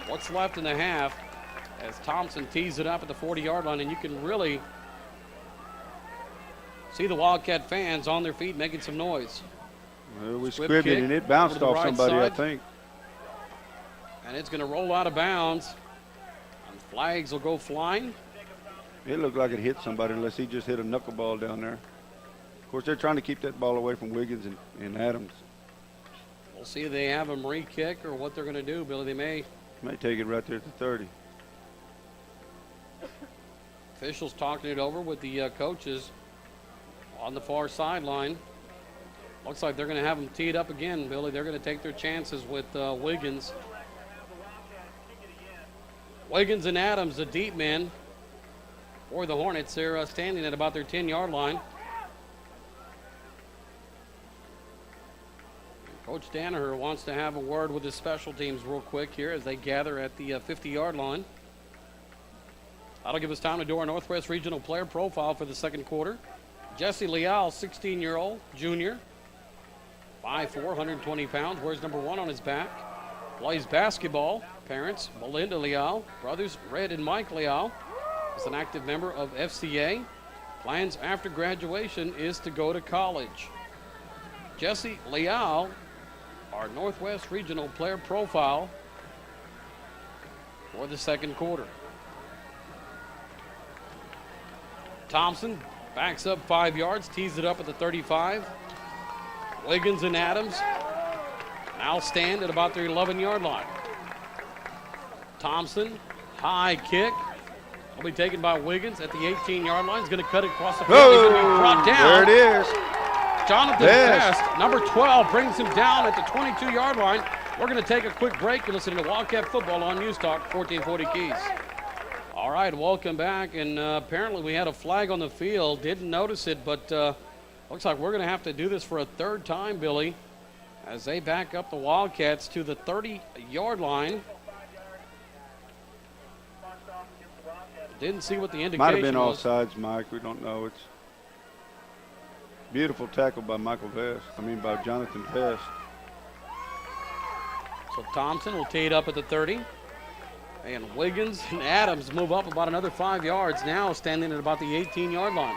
what's left in the half as Thompson tees it up at the 40-yard line, and you can really see the Wildcat fans on their feet making some noise. Well, we squibbed it, and it bounced off somebody, I think. And it's going to roll out of bounds. And flags will go flying. It looked like it hit somebody unless he just hit a knuckleball down there. Of course, they're trying to keep that ball away from Wiggins and Adams. We'll see if they have him re-kick or what they're going to do, Billy. They may take it right there at the 30. Officials talking it over with the coaches on the far sideline. Looks like they're going to have them teed up again, Billy. They're going to take their chances with Wiggins. Wiggins and Adams, the deep men for the Hornets. They're standing at about their 10-yard line. Coach Danaher wants to have a word with his special teams real quick here as they gather at the 50-yard line. That'll give us time to do our Northwest Regional player profile for the second quarter. Jesse Leal, 16-year-old junior, 5'4", 120 pounds, wears number 1 on his back. Plays basketball. Parents, Belinda Leal. Brothers, Red and Mike Leal. Is an active member of FCA. Plans after graduation is to go to college. Jesse Leal, our Northwest Regional player profile for the second quarter. Thompson backs up 5 yards, tees it up at the 35. Wiggins and Adams now stand at about their 11-yard line. Thompson, high kick. Will be taken by Wiggins at the 18-yard line. He's going to cut it across the field. He's going to be brought down. There it is. Jonathan Best, number 12, brings him down at the 22-yard line. We're going to take a quick break and listen to Wildcat football on News Talk 1440 Keys. All right, welcome back. And apparently we had a flag on the field. Didn't notice it, but looks like we're going to have to do this for a third time, Billy, as they back up the Wildcats to the 30-yard line. Didn't see what the indication was. Might have been offsides, Mike. We don't know. It's beautiful tackle by by Jonathan Vest. So Thompson will tee it up at the 30. And Wiggins and Adams move up about another 5 yards, now standing at about the 18-yard line.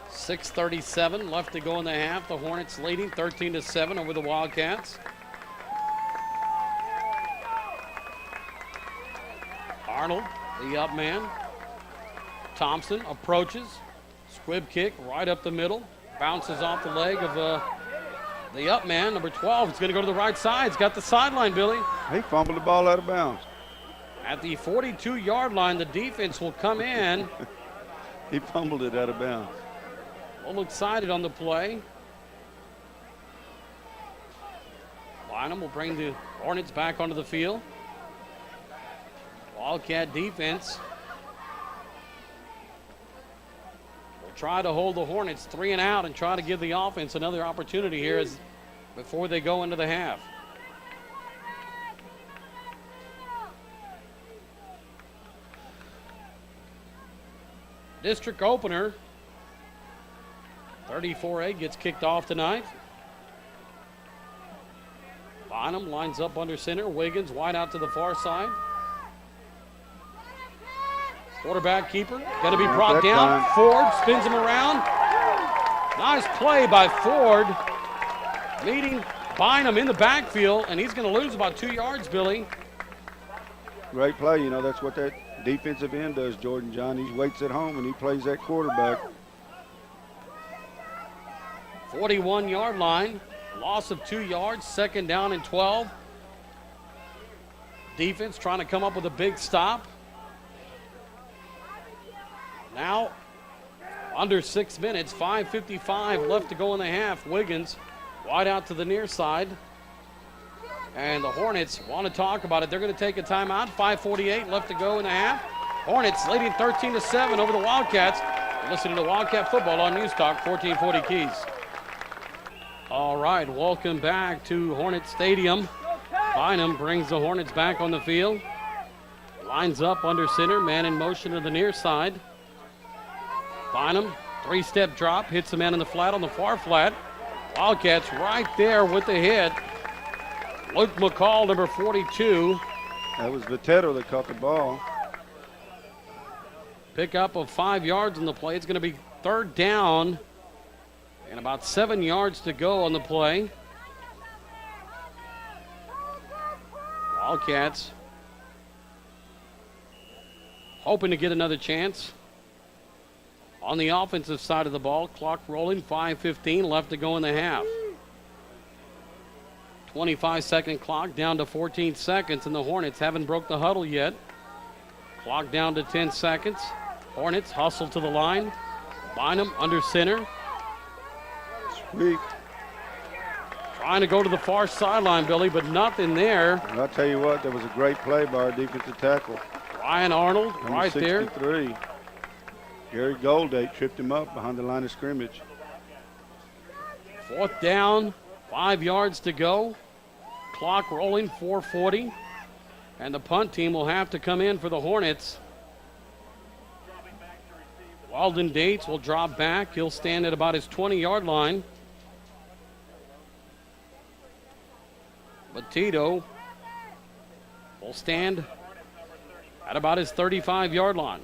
.637 left to go in the half. The Hornets leading 13-7 over the Wildcats. Arnold, the up man. Thompson approaches. Squib kick right up the middle. Bounces off the leg of the up man, number 12. It's going to go to the right side. He's got the sideline, Billy. He fumbled the ball out of bounds. At the 42-yard line, the defense will come in. He fumbled it out of bounds. A little excited on the play. Bynum will bring the Hornets back onto the field. Wildcat defense will try to hold the Hornets 3 and out and try to give the offense another opportunity here before they go into the half. District opener. 34A gets kicked off tonight. Bynum lines up under center. Wiggins wide out to the far side. Quarterback keeper going to be brought down. Time. Ford spins him around. Nice play by Ford, meeting Bynum in the backfield, and he's going to lose about 2 yards, Billy. Great play. You know, that's what that defensive end does, Jordan John. He waits at home and he plays that quarterback. 41-yard line, loss of 2 yards, 2nd down and 12. Defense trying to come up with a big stop. Now, under 6 minutes, 5:55 left to go in the half. Wiggins wide out to the near side. And the Hornets want to talk about it. They're going to take a timeout. 5:48 left to go in the half. Hornets leading 13-7 over the Wildcats. You're listening to Wildcat football on News Talk 1440 Keys. All right, welcome back to Hornet Stadium. Bynum brings the Hornets back on the field. Lines up under center, man in motion to the near side. Bynum, 3-step drop, hits the man in the flat on the far flat. Wildcats right there with the hit. Luke McCall, number 42. That was Vitero that caught the ball. Pickup of 5 yards on the play. It's going to be 3rd down and about 7 yards to go on the play. Wildcats hoping to get another chance. On the offensive side of the ball, clock rolling, 5:15 left to go in the half. 25-second clock down to 14 seconds, and the Hornets haven't broke the huddle yet. Clock down to 10 seconds. Hornets hustle to the line. Bynum under center. Sweep. Trying to go to the far sideline, Billy, but nothing there. And I'll tell you what, that was a great play by our defensive tackle. Ryan Arnold right there. 63. Gary Goldate tripped him up behind the line of scrimmage. 4th down, 5 yards to go. Clock rolling, 4:40. And the punt team will have to come in for the Hornets. Walden Dates will drop back. He'll stand at about his 20-yard line. Batito will stand at about his 35-yard line.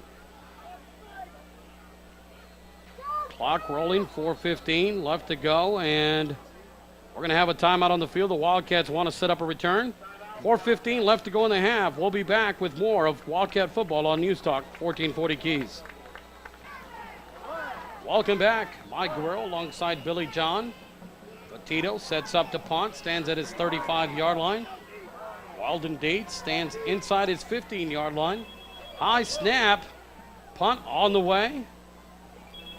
Clock rolling, 4:15 left to go, and we're going to have a timeout on the field. The Wildcats want to set up a return. 4:15 left to go in the half. We'll be back with more of Wildcat football on News Talk 1440 Keys. Welcome back. Mike Guerrero alongside Billy John. Batito sets up to punt, stands at his 35-yard line. Walden Dates stands inside his 15-yard line. High snap, punt on the way.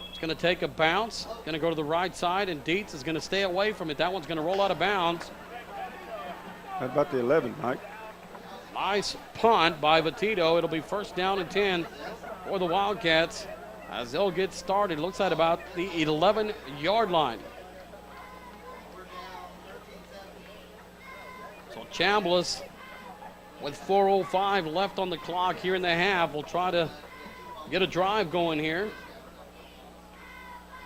It's going to take a bounce, going to go to the right side, and Dates is going to stay away from it. That one's going to roll out of bounds. How about the 11, Mike? Nice punt by Batito. It'll be first down and 10 for the Wildcats as they'll get started. Looks like about the 11-yard line. So Chambliss, with 4:05 left on the clock here in the half, will try to get a drive going here.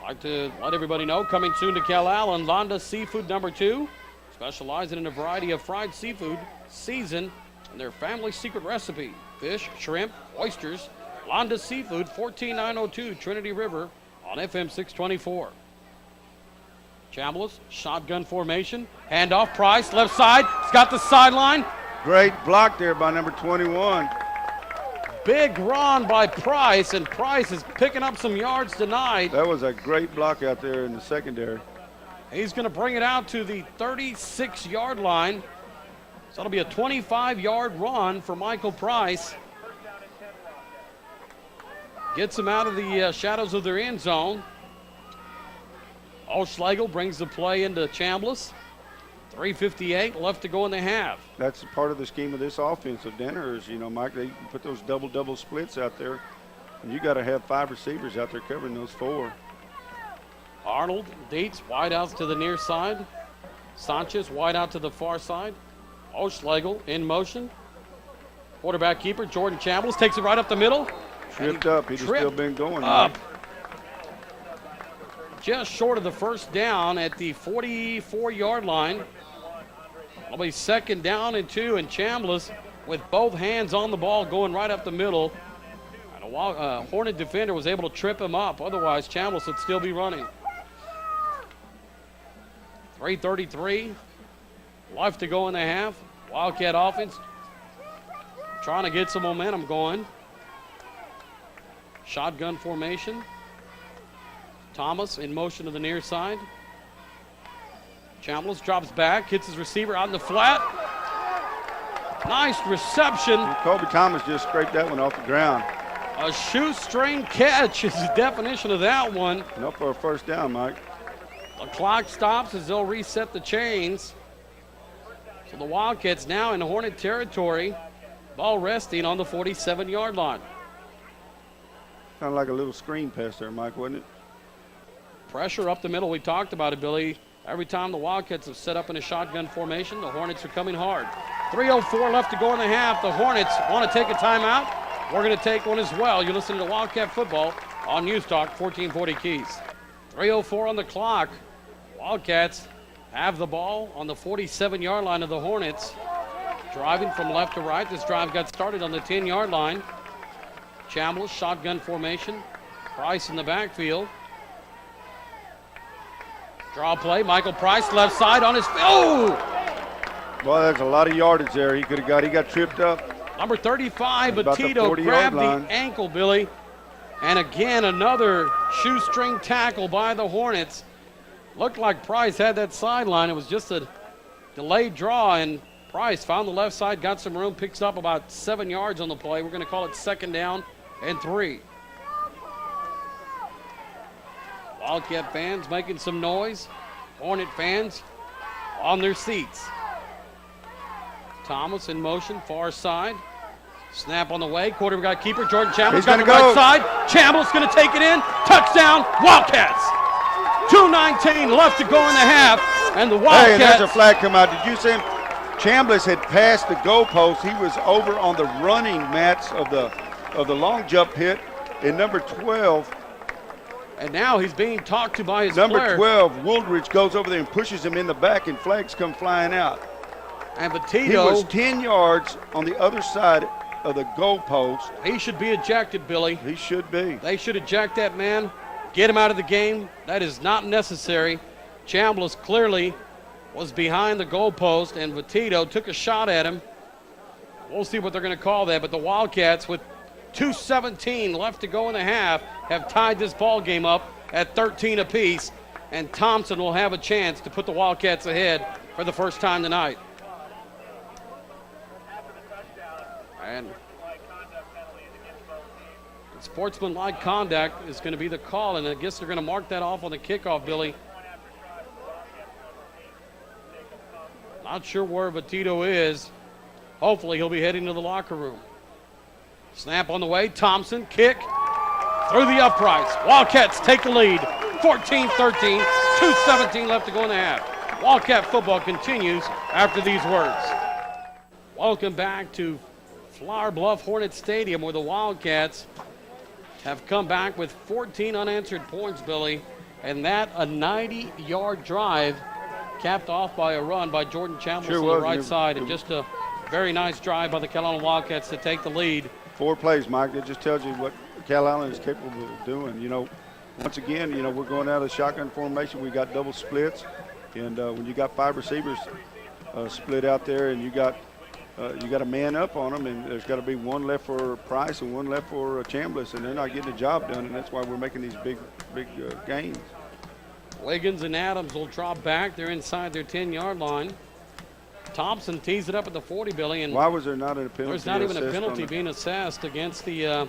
Like to let everybody know, coming soon to Cal Allen, Londa Seafood #2, specializing in a variety of fried seafood, seasoned and their family secret recipe: fish, shrimp, oysters. Londa Seafood, 14902 Trinity River on FM 624. Chambliss, shotgun formation, handoff, Price, left side, he's got the sideline. Great block there by number 21. Big run by Price, and Price is picking up some yards tonight. That was a great block out there in the secondary. He's going to bring it out to the 36-yard line. So it'll be a 25-yard run for Michael Price. Gets him out of the shadows of their end zone. Schlegel brings the play into Chambliss. 3:58 left to go in the half. That's part of the scheme of this offensive dinner is, Mike, they put those double splits out there, and you got to have 5 receivers out there covering those 4. Arnold, Dates, wide outs to the near side. Sanchez, wide out to the far side. Schlegel in motion. Quarterback keeper, Jordan Chambliss, takes it right up the middle. Tripped up. He'd have still been going. Up. Mike. Just short of the first down at the 44-yard line. It'll be second down and 2, and Chambliss with both hands on the ball going right up the middle. And a Hornet defender was able to trip him up. Otherwise, Chambliss would still be running. 3:33 left to go in the half. Wildcat offense trying to get some momentum going. Shotgun formation. Thomas in motion to the near side. Chambliss drops back, hits his receiver out in the flat. Nice reception. And Kobe Thomas just scraped that one off the ground. A shoestring catch is the definition of that one. Enough for a first down, Mike. The clock stops as they'll reset the chains. So the Wildcats now in Hornet territory. Ball resting on the 47-yard line. Kind of like a little screen pass there, Mike, wasn't it? Pressure up the middle. We talked about it, Billy. Every time the Wildcats have set up in a shotgun formation, the Hornets are coming hard. 3:04 left to go in the half. The Hornets want to take a timeout. We're going to take one as well. You're listening to Wildcat football on News Talk 1440 Keys. 3:04 on the clock. Wildcats have the ball on the 47-yard line of the Hornets. Driving from left to right. This drive got started on the 10-yard line. Chambliss, shotgun formation. Price in the backfield. Draw play, Michael Price, left side on his, oh! Well, there's a lot of yardage there he got tripped up. Number 35, Batito grabbed the ankle, Billy. And again, another shoestring tackle by the Hornets. Looked like Price had that sideline. It was just a delayed draw, and Price found the left side, got some room, picks up about 7 yards on the play. We're going to call it second down and 3. Wildcat fans making some noise. Hornet fans on their seats. Thomas in motion, far side. Snap on the way. Quarterback keeper, Jordan Chambliss got the right side. Chambliss going to take it in. Touchdown, Wildcats. 2:19 left to go in the half. And the Wildcats. Hey, and there's a flag come out. Did you see him? Chambliss had passed the goalpost. He was over on the running mats of the long jump pit in number 12. And now he's being talked to by his Number player. 12, Woolridge, goes over there and pushes him in the back, and flags come flying out. And He Petito, was 10 yards on the other side of the goalpost. he should be ejected, Billy. He should be. They should eject that man, get him out of the game. That is not necessary. Chambliss clearly was behind the goalpost, and Petito took a shot at him. We'll see what they're going to call that, but the Wildcats, with 2:17 left to go in the half, have tied this ball game up at 13 apiece, and Thompson will have a chance to put the Wildcats ahead for the first time tonight. And sportsmanlike conduct is going to be the call, and I guess they're going to mark that off on the kickoff, Billy. Not sure where Petito is. Hopefully he'll be heading to the locker room. Snap on the way. Thompson, kick through the uprights. Wildcats take the lead, 14-13, 2:17 left to go in the half. Wildcat football continues after these words. Welcome back to Flower Bluff Hornet Stadium, where the Wildcats have come back with 14 unanswered points, Billy, and that a 90-yard drive capped off by a run by Jordan Chambliss on the right side, and just a very nice drive by the Carolina Wildcats to take the lead. 4 plays, Mike. That just tells you what Cal Allen is capable of doing. You know, once again, you know, we're going out of shotgun formation. We got double splits, and when you got 5 receivers split out there, and you got a man up on them, and there's got to be one left for Price and one left for Chambliss, and they're not getting the job done, and that's why we're making these big gains. Wiggins and Adams will drop back. They're inside their 10-yard line. Thompson tees it up at the 40, Billy. And why was there not a penalty? there's not even a penalty being assessed against the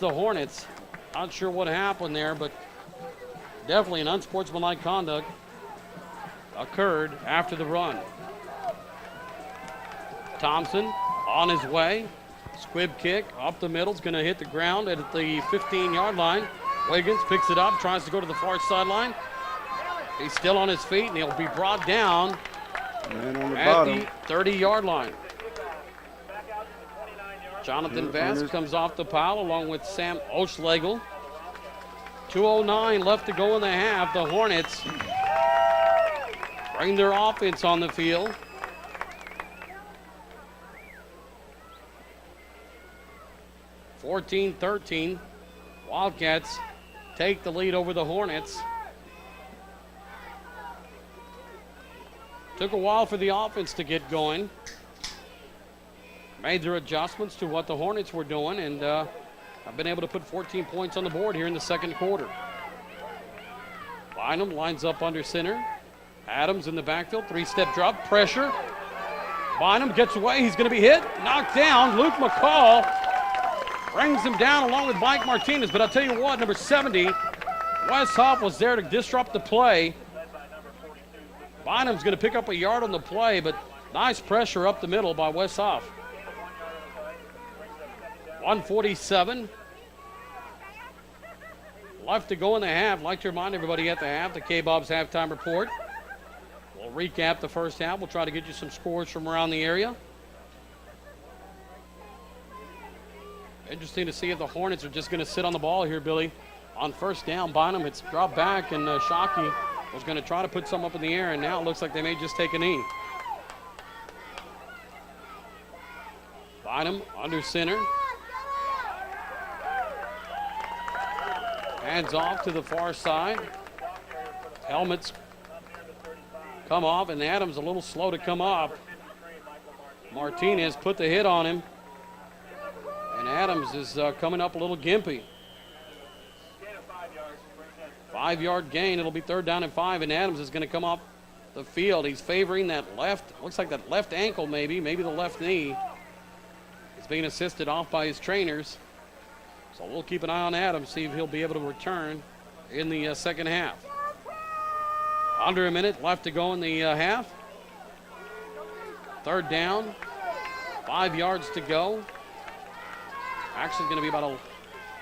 Hornets. Not sure what happened there, but definitely an unsportsmanlike conduct occurred after the run. Thompson on his way. Squib kick up the middle. Is going to hit the ground at the 15-yard line. Wiggins picks it up, tries to go to the far sideline. He's still on his feet, and he'll be brought down at the 30-yard line. Jonathan Vest comes off the pile along with Sam Oschlegel. 2:09 left to go in the half. The Hornets bring their offense on the field. (14-13). Wildcats take the lead over the Hornets. Took a while for the offense to get going. Made their adjustments to what the Hornets were doing, and I've been able to put 14 points on the board here in the second quarter. Bynum lines up under center. Adams in the backfield, 3-step drop, pressure. Bynum gets away, he's going to be hit, knocked down. Luke McCall brings him down along with Mike Martinez, but I'll tell you what, number 70, Wes Huff was there to disrupt the play. Bynum's going to pick up a yard on the play, but nice pressure up the middle by Wes Huff. 1:47 left to go in the half. I'd like to remind everybody at the half, the K-Bob's halftime report. We'll recap the first half. We'll try to get you some scores from around the area. Interesting to see if the Hornets are just going to sit on the ball here, Billy. On first down, Bynum, it's dropped back, and Shockey was going to try to put some up in the air, and now it looks like they may just take a knee. Bynum under center. Hands off to the far side. Helmets come off, and Adams a little slow to come up. Martinez put the hit on him, and Adams is coming up a little gimpy. 5-yard gain. It'll be 3rd down and 5, and Adams is going to come off the field. He's favoring that left, looks like that left ankle maybe the left knee. He's being assisted off by his trainers. So we'll keep an eye on Adams, see if he'll be able to return in the second half. Under a minute left to go in the half. 3rd down, 5 yards to go. Actually going to be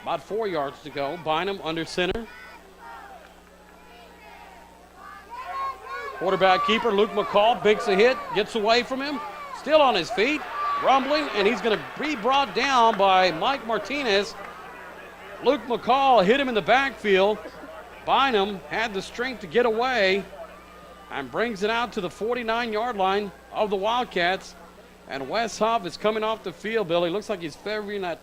about 4 yards to go. Bynum under center. Quarterback keeper Luke McCall makes a hit, gets away from him, still on his feet, rumbling, and he's going to be brought down by Mike Martinez. Luke McCall hit him in the backfield. Bynum had the strength to get away and brings it out to the 49-yard line of the Wildcats. And Wes Huff is coming off the field, Billy. Looks like he's favoring that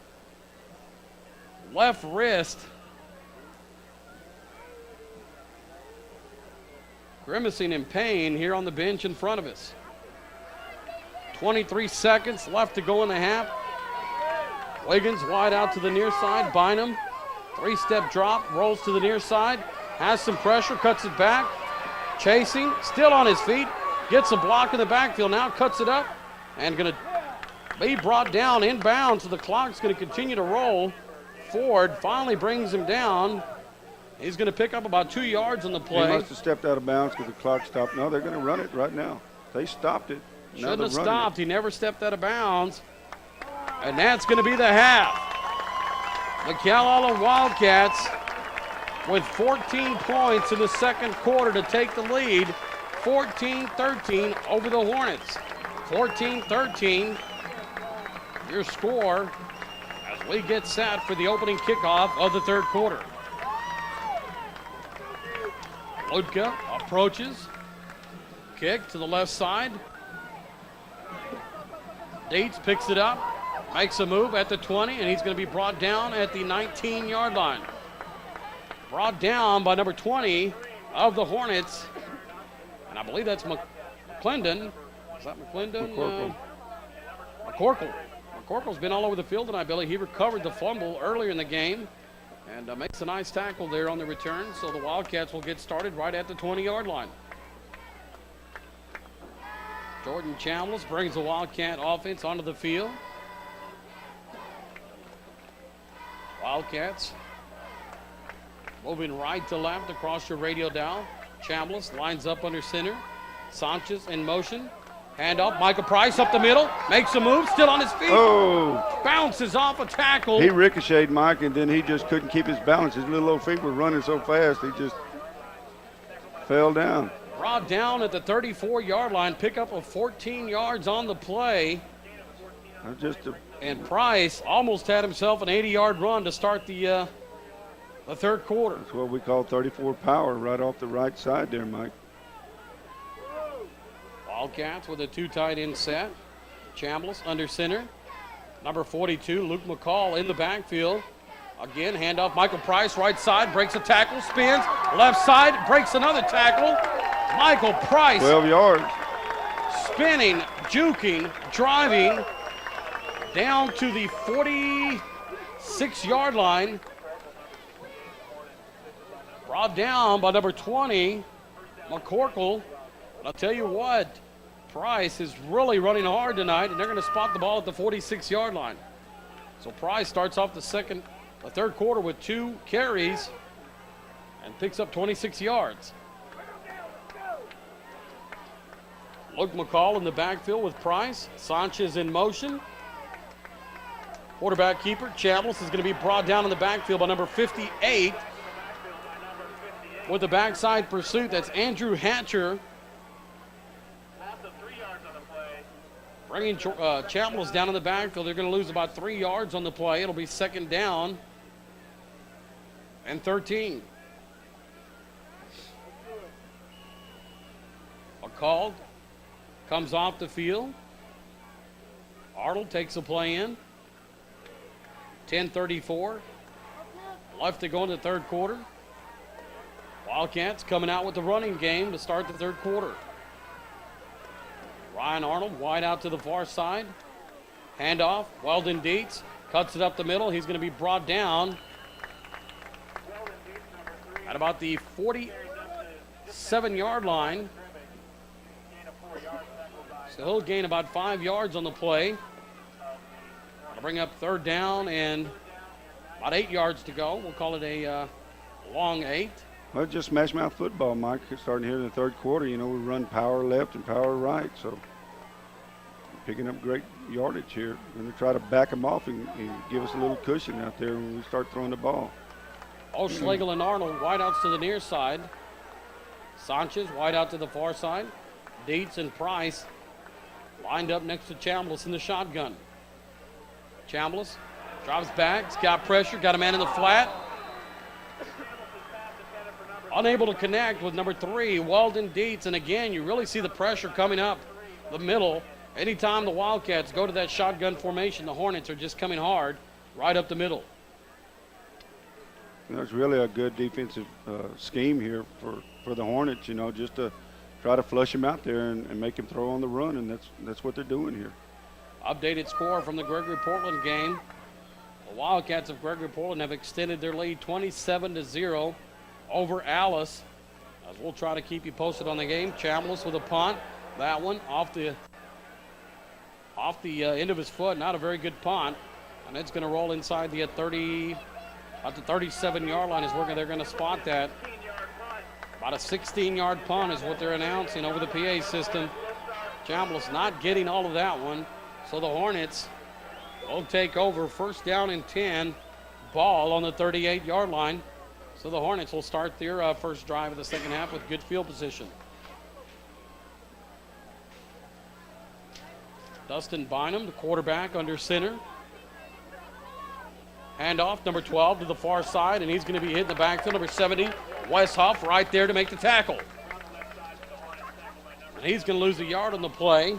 left wrist. Grimacing in pain here on the bench in front of us. 23 seconds left to go in the half. Wiggins wide out to the near side. Bynum, three-step drop, rolls to the near side, has some pressure, cuts it back. Chasing, still on his feet, gets a block in the backfield now, cuts it up, and going to be brought down inbound, so the clock's going to continue to roll. Ford finally brings him down. He's going to pick up about 2 yards on the play. He must have stepped out of bounds because the clock stopped. No, they're going to run it right now. They stopped it. Shouldn't have stopped. He never stepped out of bounds. And that's going to be the half. The McAllen Wildcats with 14 points in the second quarter to take the lead. 14-13 over the Hornets. 14-13, your score as we get set for the opening kickoff of the third quarter. Ludka approaches. Kick to the left side. Dietz picks it up, makes a move at the 20, and he's going to be brought down at the 19-yard line. Brought down by number 20 of the Hornets. And I believe that's McClendon. Is that McClendon? McCorkle. McCorkle's been all over the field tonight, Billy. He recovered the fumble earlier in the game and makes a nice tackle there on the return. So the Wildcats will get started right at the 20-yard line. Jordan Chambliss brings the Wildcat offense onto the field. Wildcats moving right to left across your radio dial. Chambliss lines up under center. Sanchez in motion. Hand up, Michael Price up the middle. Makes a move, still on his feet. Oh! Bounces off a tackle. He ricocheted, Mike, and then he just couldn't keep his balance. His little old feet were running so fast, he just fell down. Brought down at the 34-yard line. Pick up of 14 yards on the play. And Price almost had himself an 80-yard run to start the third quarter. That's what we call 34 power right off the right side there, Mike. Wildcats with a two tight end set. Chambliss under center. Number 42, Luke McCall in the backfield. Again, handoff, Michael Price, right side, breaks a tackle, spins, left side, breaks another tackle. Michael Price. 12 yards. Spinning, juking, driving down to the 46-yard line. Brought down by number 20, McCorkle. I'll tell you what, Price is really running hard tonight, and they're going to spot the ball at the 46-yard line. So Price starts off the third quarter with 2 carries and picks up 26 yards. Luke McCall in the backfield with Price. Sanchez in motion. Quarterback keeper, Chambliss, is going to be brought down in the backfield by number 58. With the backside pursuit, that's Andrew Hatcher. Bringing Chambliss down in the backfield. They're going to lose about 3 yards on the play. It'll be second down and 13. McCall comes off the field. Arnold takes a play in. 10:34 left to go in the third quarter. Wildcats coming out with the running game to start the third quarter. Ryan Arnold wide out to the far side. Handoff, Weldon Dietz cuts it up the middle. He's going to be brought down at about the 47-yard line. So he'll gain about 5 yards on the play. That'll bring up third down and about 8 yards to go. We'll call it a long 8. Well, just smash mouth football, Mike. Starting here in the third quarter, we run power left and power right. So picking up great yardage here. We're going to try to back them off and give us a little cushion out there when we start throwing the ball. Schlegel and Arnold wideouts to the near side. Sanchez wide out to the far side. Dietz and Price lined up next to Chambliss in the shotgun. Chambliss drops back. He's got pressure. Got a man in the flat. Unable to connect with number 3, Weldon Dietz. And again, you really see the pressure coming up the middle. Anytime the Wildcats go to that shotgun formation, the Hornets are just coming hard right up the middle. There's really a good defensive scheme here for the Hornets, you know, just to try to flush him out there and make him throw on the run, and that's what they're doing here. Updated score from the Gregory Portland game. The Wildcats of Gregory Portland have extended their lead 27-0 over Alice. As we'll try to keep you posted on the game. Chambliss with a punt. That one off the end of his foot. Not a very good punt. And it's going to roll inside the 37-yard line is where they're going to spot that. About a 16-yard punt is what they're announcing over the PA system. Chambliss not getting all of that one. So the Hornets will take over, first down and 10, ball on the 38-yard line. So the Hornets will start their first drive of the second half with good field position. Dustin Bynum, the quarterback, under center. Handoff, number 12 to the far side, and he's going to be hit in the backfield. Number 70, Wes Huff, right there to make the tackle. And he's going to lose a yard on the play.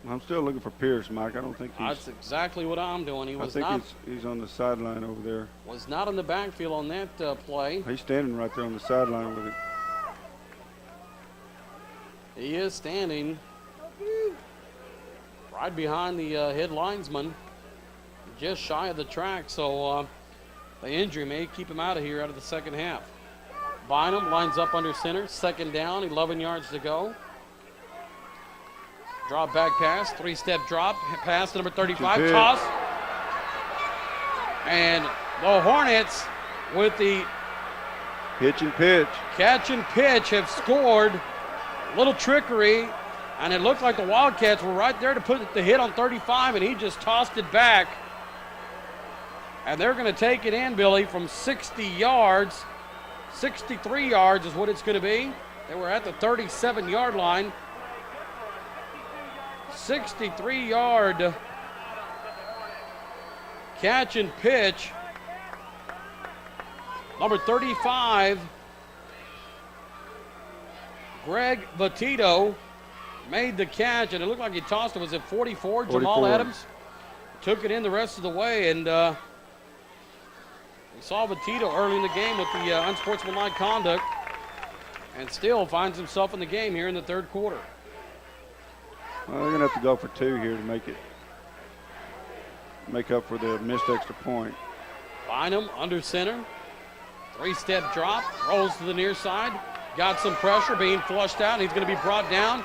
I'm still looking for Pierce, Mike. I don't think he's... That's exactly what I'm doing. He's on the sideline over there. Was not in the backfield on that play. He's standing right there on the sideline with it. He is standing right behind the head linesman, just shy of the track. So the injury may keep him out of here out of the second half. Bynum lines up under center. Second down, 11 yards to go. Drop back pass, 3-step drop, pass to number 35, toss. And the Hornets with the pitch and pitch. Catch and pitch have scored. A little trickery, and it looked like the Wildcats were right there to put the hit on 35, and he just tossed it back. And they're going to take it in, Billy, from 60 yards. 63 yards is what it's going to be. They were at the 37-yard line. 63-yard catch and pitch. Number 35, Greg Batito, made the catch, and it looked like he tossed it. Was it 44? Jamal Adams took it in the rest of the way, and we saw Batito early in the game with the unsportsmanlike conduct, and still finds himself in the game here in the third quarter. Well, they're going to have to go for 2 here to make up for the missed extra point. Bynum under center. 3-step drop, rolls to the near side. Got some pressure, being flushed out, and he's going to be brought down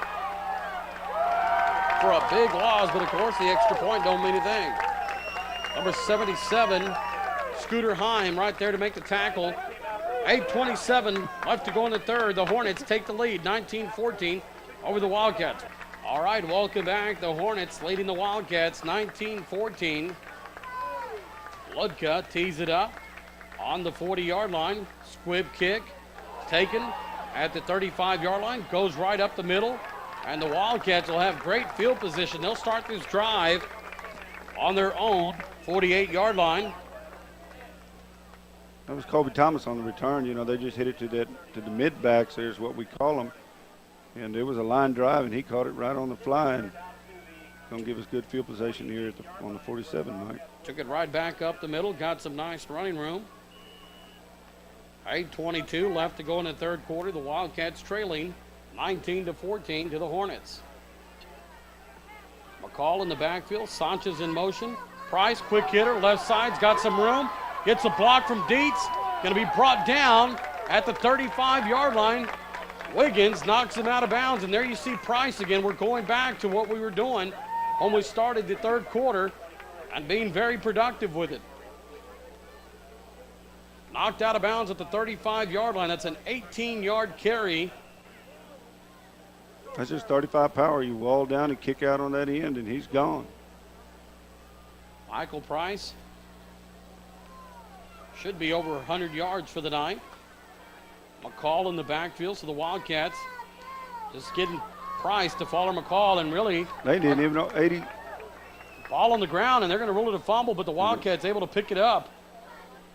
for a big loss, but of course the extra point don't mean anything. Number 77, Scooter Heim, right there to make the tackle. 8:27 left to go in the third. The Hornets take the lead, 19-14 over the Wildcats. All right, welcome back. The Hornets leading the Wildcats 19-14. Ludka tees it up on the 40-yard line. Squib kick taken at the 35-yard line. Goes right up the middle. And the Wildcats will have great field position. They'll start this drive on their own 48-yard line. That was Kobe Thomas on the return. You know, they just hit it to the mid-backs. There's what we call them. And it was a line drive, and he caught it right on the fly, and going to give us good field position here on the 47, Mike. Took it right back up the middle, got some nice running room. 8:22 left to go in the third quarter. The Wildcats trailing 19-14 to the Hornets. McCall in the backfield, Sanchez in motion. Price, quick hitter, left side's got some room. Gets a block from Dietz, going to be brought down at the 35-yard line. Wiggins knocks him out of bounds, and there you see Price again. We're going back to what we were doing when we started the third quarter and being very productive with it. Knocked out of bounds at the 35-yard line. That's an 18-yard carry. That's just 35 power. You wall down and kick out on that end, and he's gone. Michael Price Should be over 100 yards for the night. McCall in the backfield, so the Wildcats just getting Price to follow McCall, and really They didn't even know 80. Ball on the ground, and they're going to rule it a fumble, but the Wildcats able to pick it up.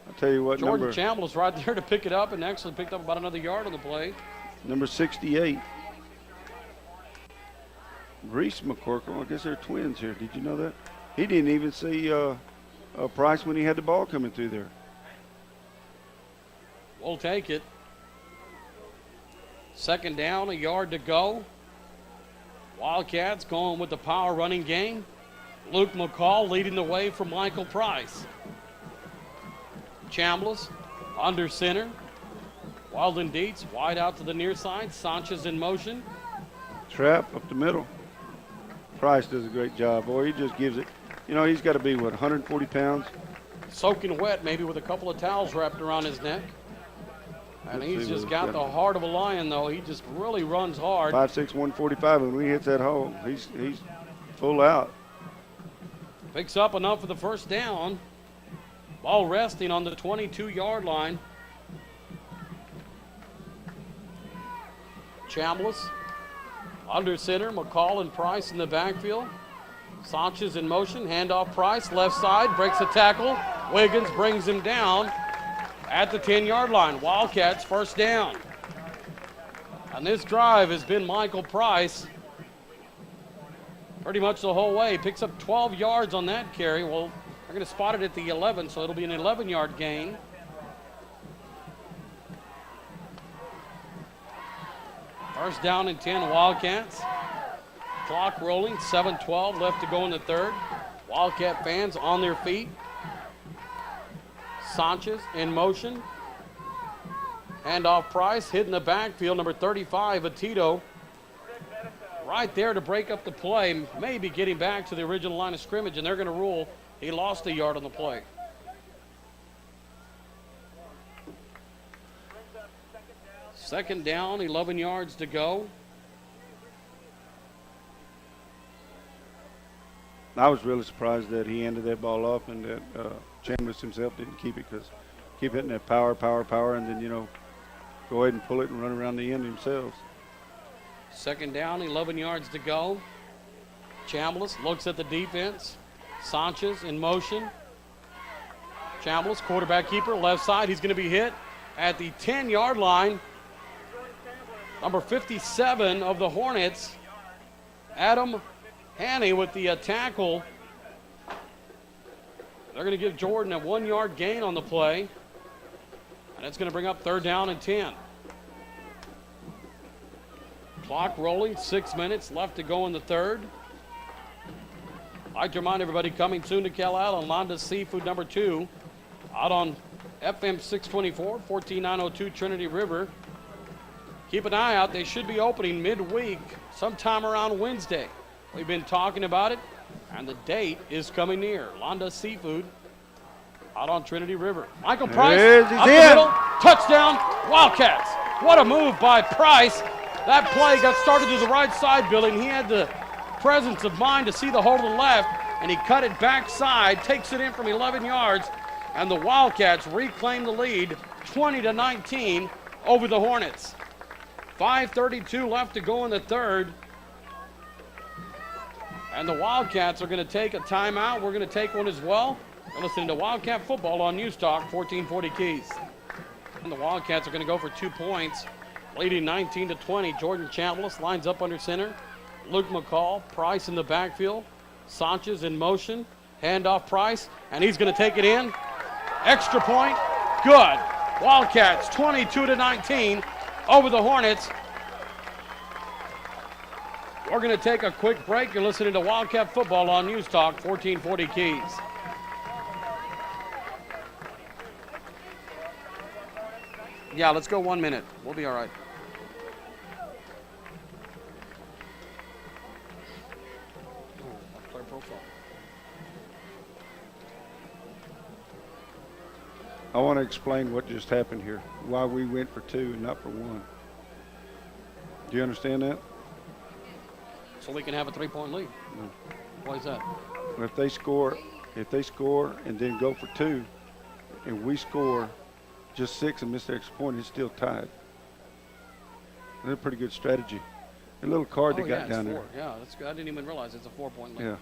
I'll tell you what, Jordan Chambliss right there to pick it up, and actually picked up about another yard on the play. number 68. Reese McCorkle, I guess they're twins here. Did you know that? He didn't even see Price when he had the ball coming through there. We'll take it. Second down, a yard to go. Wildcats going with the power running game. Luke McCall leading the way for Michael Price. Chambliss under center. Walden Dietz wide out to the near side. Sanchez in motion. Trap up the middle. Price does a great job. Boy, he just gives it. You know, he's got to be, 140 pounds? Soaking wet, maybe with a couple of towels wrapped around his neck. And he's just got the heart of a lion, though. He just really runs hard. 5'6", 145, and when he hits that hole, he's full out. Picks up enough for the first down. Ball resting on the 22-yard line. Chambliss under center. McCall and Price in the backfield. Sanchez in motion. Handoff Price. Left side. Breaks the tackle. Wiggins brings him down at the 10-yard line. Wildcats first down. And this drive has been Michael Price pretty much the whole way. He picks up 12 yards on that carry. Well, they're going to spot it at the 11, so it'll be an 11-yard gain. First down and 10, Wildcats. Clock rolling, 7:12 left to go in the third. Wildcat fans on their feet. Sanchez in motion. Handoff Price, hit in the backfield, number 35, Atito. Right there to break up the play, maybe getting back to the original line of scrimmage, and they're going to rule he lost a yard on the play. Second down, 11 yards to go. I was really surprised that he ended that ball off and that Chambliss himself didn't keep it, because keep hitting that power, and then, go ahead and pull it and run around the end themselves. Second down, 11 yards to go. Chambliss looks at the defense. Sanchez in motion. Chambliss, quarterback keeper, left side. He's going to be hit at the 10-yard line. Number 57 of the Hornets, Adam Haney with the tackle. They're going to give Jordan a 1-yard gain on the play. And that's going to bring up third down and 10. Clock rolling, 6 minutes left to go in the third. I'd like to remind everybody, coming soon to Cal Allen, Londa's Seafood number 2, out on FM 624, 14902 Trinity River. Keep an eye out. They should be opening midweek, sometime around Wednesday. We've been talking about it, and the date is coming near. Londa's Seafood out on Trinity River. Michael Price, up the middle, touchdown, Wildcats. What a move by Price. That play got started to the right side, Billy, and he had the presence of mind to see the hole to the left, and he cut it backside, takes it in from 11 yards, and the Wildcats reclaim the lead 20-19 over the Hornets. 5:32 left to go in the third. And the Wildcats are going to take a timeout. We're going to take one as well. You're listening to Wildcat Football on News Talk 1440 Keys. And the Wildcats are going to go for 2 points, leading 19-20. Jordan Chambliss lines up under center. Luke McCall, Price in the backfield. Sanchez in motion. Handoff Price, and he's going to take it in. Extra point, good. Wildcats 22-19 over the Hornets. We're going to take a quick break. You're listening to Wildcat Football on News Talk 1440 Keys. Yeah, let's go 1 minute. We'll be all right. Player profile. I want to explain what just happened here, why we went for 2 and not for 1. Do you understand that? So we can have a 3-point lead. No. Why is that? If they score and then go for 2, and we score just 6 and miss the extra point, it's still tied. That's a pretty good strategy. A little card they got down there. Yeah, that's good. I didn't even realize it's a 4-point lead. Yeah.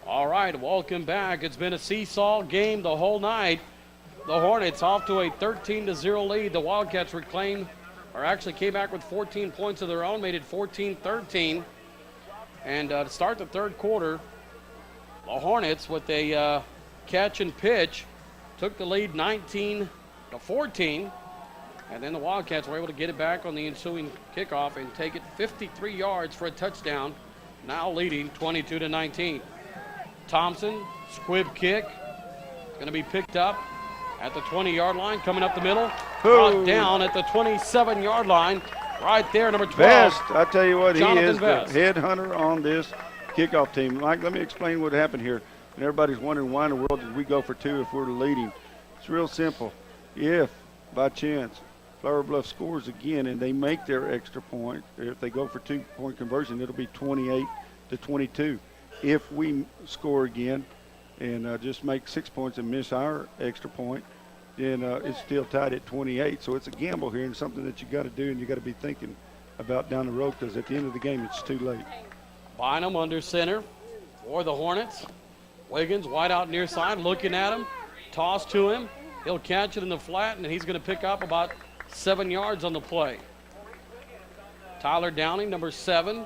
All right, welcome back. It's been a seesaw game the whole night. The Hornets off to a 13-0 lead. The Wildcats actually came back with 14 points of their own, made it 14-13. And to start the third quarter, the Hornets with a catch and pitch took the lead 19-14. And then the Wildcats were able to get it back on the ensuing kickoff and take it 53 yards for a touchdown, now leading 22-19. Thompson, squib kick, going to be picked up at the 20-yard line, coming up the middle, brought down at the 27-yard line, right there, number 12. Vest, I tell you what, Jonathan he is Vest, the head hunter on this kickoff team. Mike, let me explain what happened here. And everybody's wondering why in the world did we go for 2 if we're leading. It's real simple. If, by chance, Flower Bluff scores again and they make their extra point, if they go for 2-point conversion, it'll be 28-22. If we score again and just make 6 points and miss our extra point, then it's still tied at 28. So it's a gamble here and something that you got to do and you got to be thinking about down the road, because at the end of the game, it's too late. Bynum under center for the Hornets. Wiggins wide out near side, looking at him, toss to him. He'll catch it in the flat, and he's going to pick up about 7 yards on the play. Tyler Downing, number 7.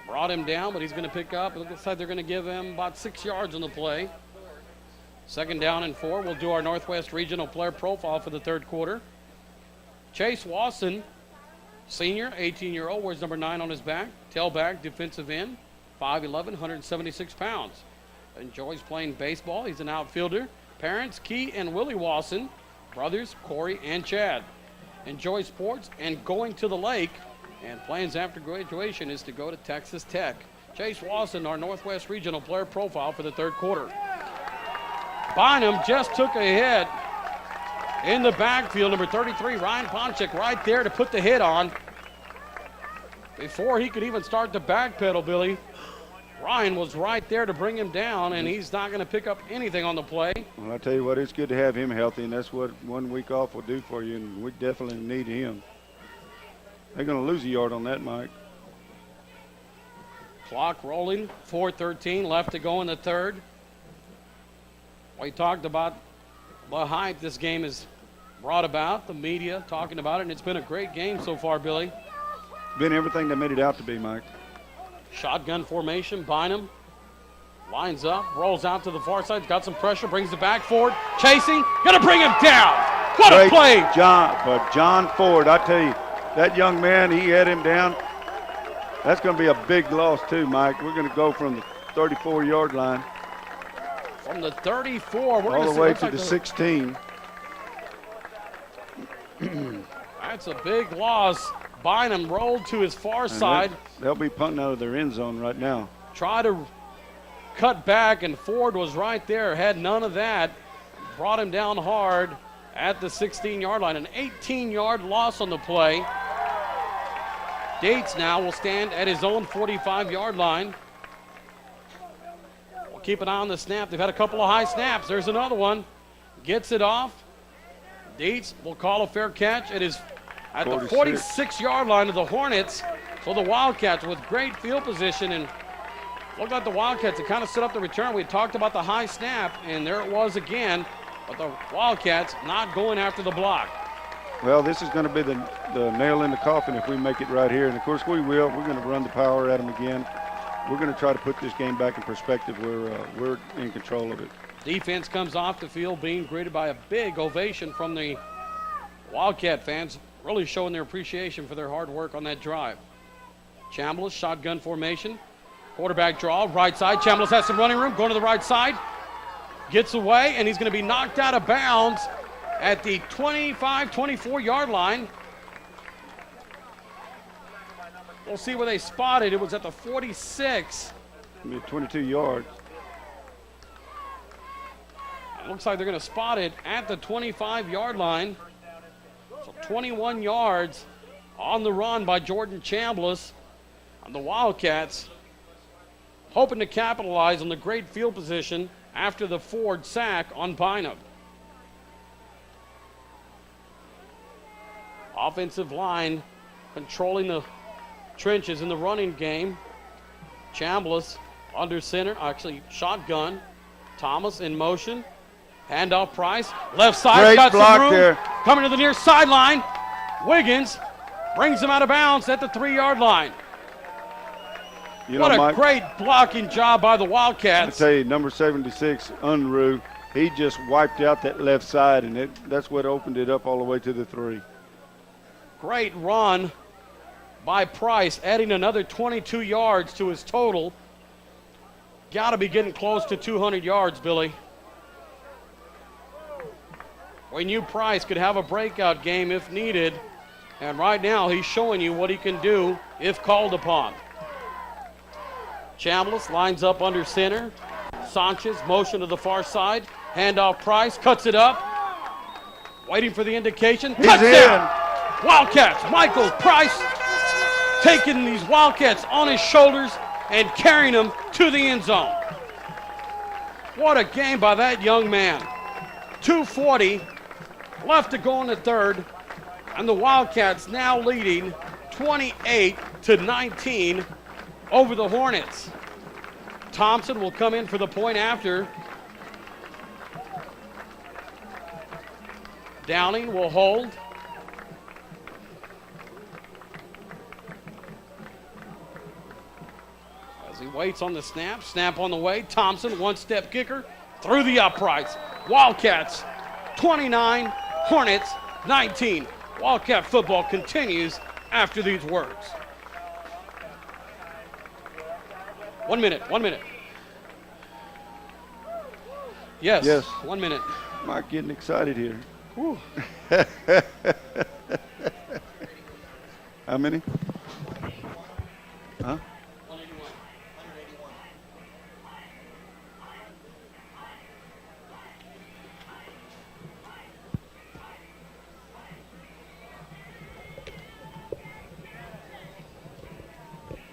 Brought him down, but he's going to pick up. It looks like they're going to give him about 6 yards on the play. 2nd down and 4. We'll do our Northwest Regional player profile for the third quarter. Chase Wasson, senior, 18-year-old, wears number 9 on his back. Tailback, defensive end, 5'11", 176 pounds. Enjoys playing baseball. He's an outfielder. Parents, Key and Willie Wasson. Brothers, Corey and Chad. Enjoys sports and going to the lake. And plans after graduation is to go to Texas Tech. Chase Wasson, our Northwest Regional player profile for the third quarter. Bynum just took a hit in the backfield. Number 33, Ryan Ponchik, right there to put the hit on. Before he could even start to backpedal, Billy, Ryan was right there to bring him down, and he's not going to pick up anything on the play. Well, I tell you what, it's good to have him healthy, and that's what 1 week off will do for you, and we definitely need him. They're going to lose a yard on that, Mike. Clock rolling, 4:13 left to go in the third. We talked about the hype this game has brought about, the media talking about it, and it's been a great game so far, Billy. Been everything they made it out to be, Mike. Shotgun formation, Bynum lines up, rolls out to the far side, got some pressure, brings it back forward, chasing, gonna bring him down. What a play! John Ford, I tell you, that young man, he had him down. That's going to be a big loss too, Mike. We're going to go from the 34-yard line. From the 34, we're all the way to the 16. That's a big loss. Bynum rolled to his far side. They'll be punting out of their end zone right now. Try to cut back, and Ford was right there, had none of that. Brought him down hard at the 16-yard line. An 18-yard loss on the play. Dates now will stand at his own 45-yard line. We'll keep an eye on the snap. They've had a couple of high snaps. There's another one. Gets it off. Dates will call a fair catch. It is at the 46-yard line of the Hornets. So the Wildcats with great field position, and looked like the Wildcats to kind of set up the return. We talked about the high snap, and there it was again. But the Wildcats not going after the block. Well, this is going to be the nail in the coffin if we make it right here. And, of course, we will. We're going to run the power at them again. We're going to try to put this game back in perspective where we're in control of it. Defense comes off the field being greeted by a big ovation from the Wildcat fans, really showing their appreciation for their hard work on that drive. Chambliss, shotgun formation. Quarterback draw, right side. Chambliss has some running room, going to the right side. Gets away, and he's going to be knocked out of bounds at the 25, 24-yard line. We'll see where they spotted. It was at the 46. 22 yards. It looks like they're going to spot it at the 25-yard line. So 21 yards on the run by Jordan Chambliss. And the Wildcats hoping to capitalize on the great field position after the Ford sack on Bynum. Offensive line controlling the trenches in the running game. Chambliss under center, actually shotgun. Thomas in motion. Handoff Price. Left side, Great got some block room. there. Coming to the near sideline. Wiggins brings him out of bounds at the 3-yard line. You What know, a Mike, great blocking job by the I Wildcats. tell you, number 76, Unruh, he just wiped out that left side, and that's what opened it up all the way to the 3. Great run by Price, adding another 22 yards to his total. Got to be getting close to 200 yards, Billy. We knew Price could have a breakout game if needed, and right now he's showing you what he can do if called upon. Chambliss lines up under center. Sanchez motion to the far side. Handoff Price, cuts it up. Waiting for the indication. Touchdown! Wildcats, Michael Price taking these Wildcats on his shoulders and carrying them to the end zone. What a game by that young man. 2:40 left to go in the third, and the Wildcats now leading 28-19 over the Hornets. Thompson will come in for the point after. Downing will hold. As he waits on the snap, snap on the way. Thompson, one-step kicker, through the uprights. Wildcats 29, Hornets 19. Wildcat football continues after these words. 1 minute. Yes. 1 minute. Mike getting excited here. Whew. How many? Huh? 181.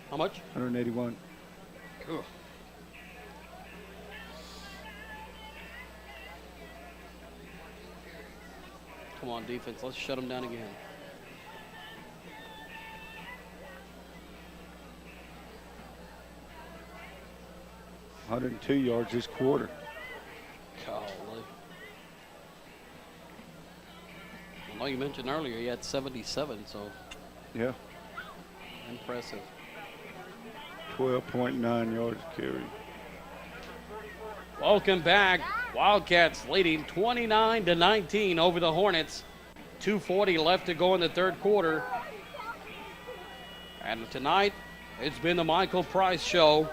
How much? 181. Ugh. Come on, defense. Let's shut them down again. $102 yards this quarter. Golly. I know you mentioned earlier he had 77, so Yeah. impressive. 12.9 yards carry. Welcome back. Wildcats leading 29-19 over the Hornets. 2:40 left to go in the third quarter. And tonight, it's been the Michael Price show.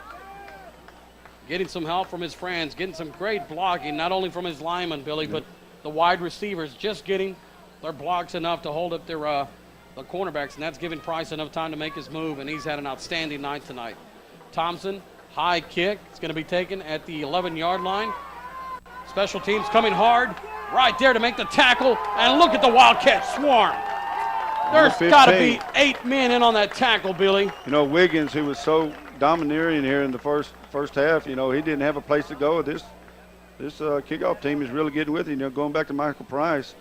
Getting some help from his friends, getting some great blocking, not only from his linemen, Billy, but the wide receivers just getting their blocks enough to hold up their the cornerbacks, and that's giving Price enough time to make his move, and he's had an outstanding night tonight. Thompson, high kick. It's going to be taken at the 11-yard line. Special teams coming hard right there to make the tackle, and look at the Wildcats swarm. There's got to be 8 men in on that tackle, Billy. You know, Wiggins, who was so domineering here in the first half, you know, he didn't have a place to go. This kickoff team is really getting with it. You know, going back to Michael Price,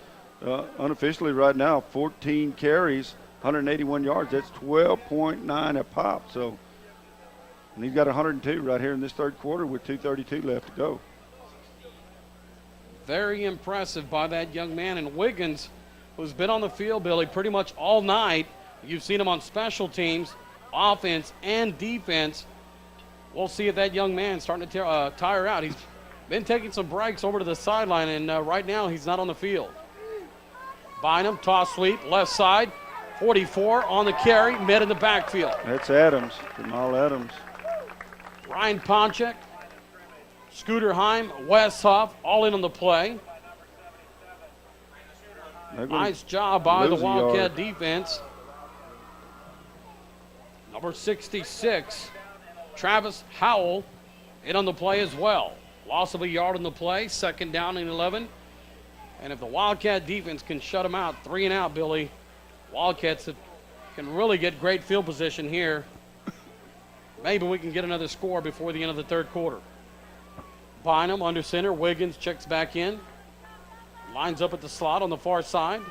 unofficially right now, 14 carries, 181 yards. That's 12.9 a pop. So, and he's got 102 right here in this third quarter with 2:32 left to go. Very impressive by that young man. And Wiggins, who's been on the field, Billy, pretty much all night. You've seen him on special teams, offense and defense. We'll see if that young man's starting to tire out. He's been taking some breaks over to the sideline, and right now he's not on the field. Bynum, toss sweep, left side, 44 on the carry, met in the backfield. That's Adams, Jamal Adams. Ryan Ponchek, Scooter Heim, Wes Huff, all in on the play. Nice job by the Wildcat defense. Number 66, Travis Howell, in on the play as well. Loss of a yard on the play, 2nd down and 11. And if the Wildcat defense can shut them out, 3 and out, Billy, Wildcats can really get great field position here. Maybe we can get another score before the end of the 3rd quarter. Bynum under center. Wiggins checks back in. Lines up at the slot on the far side.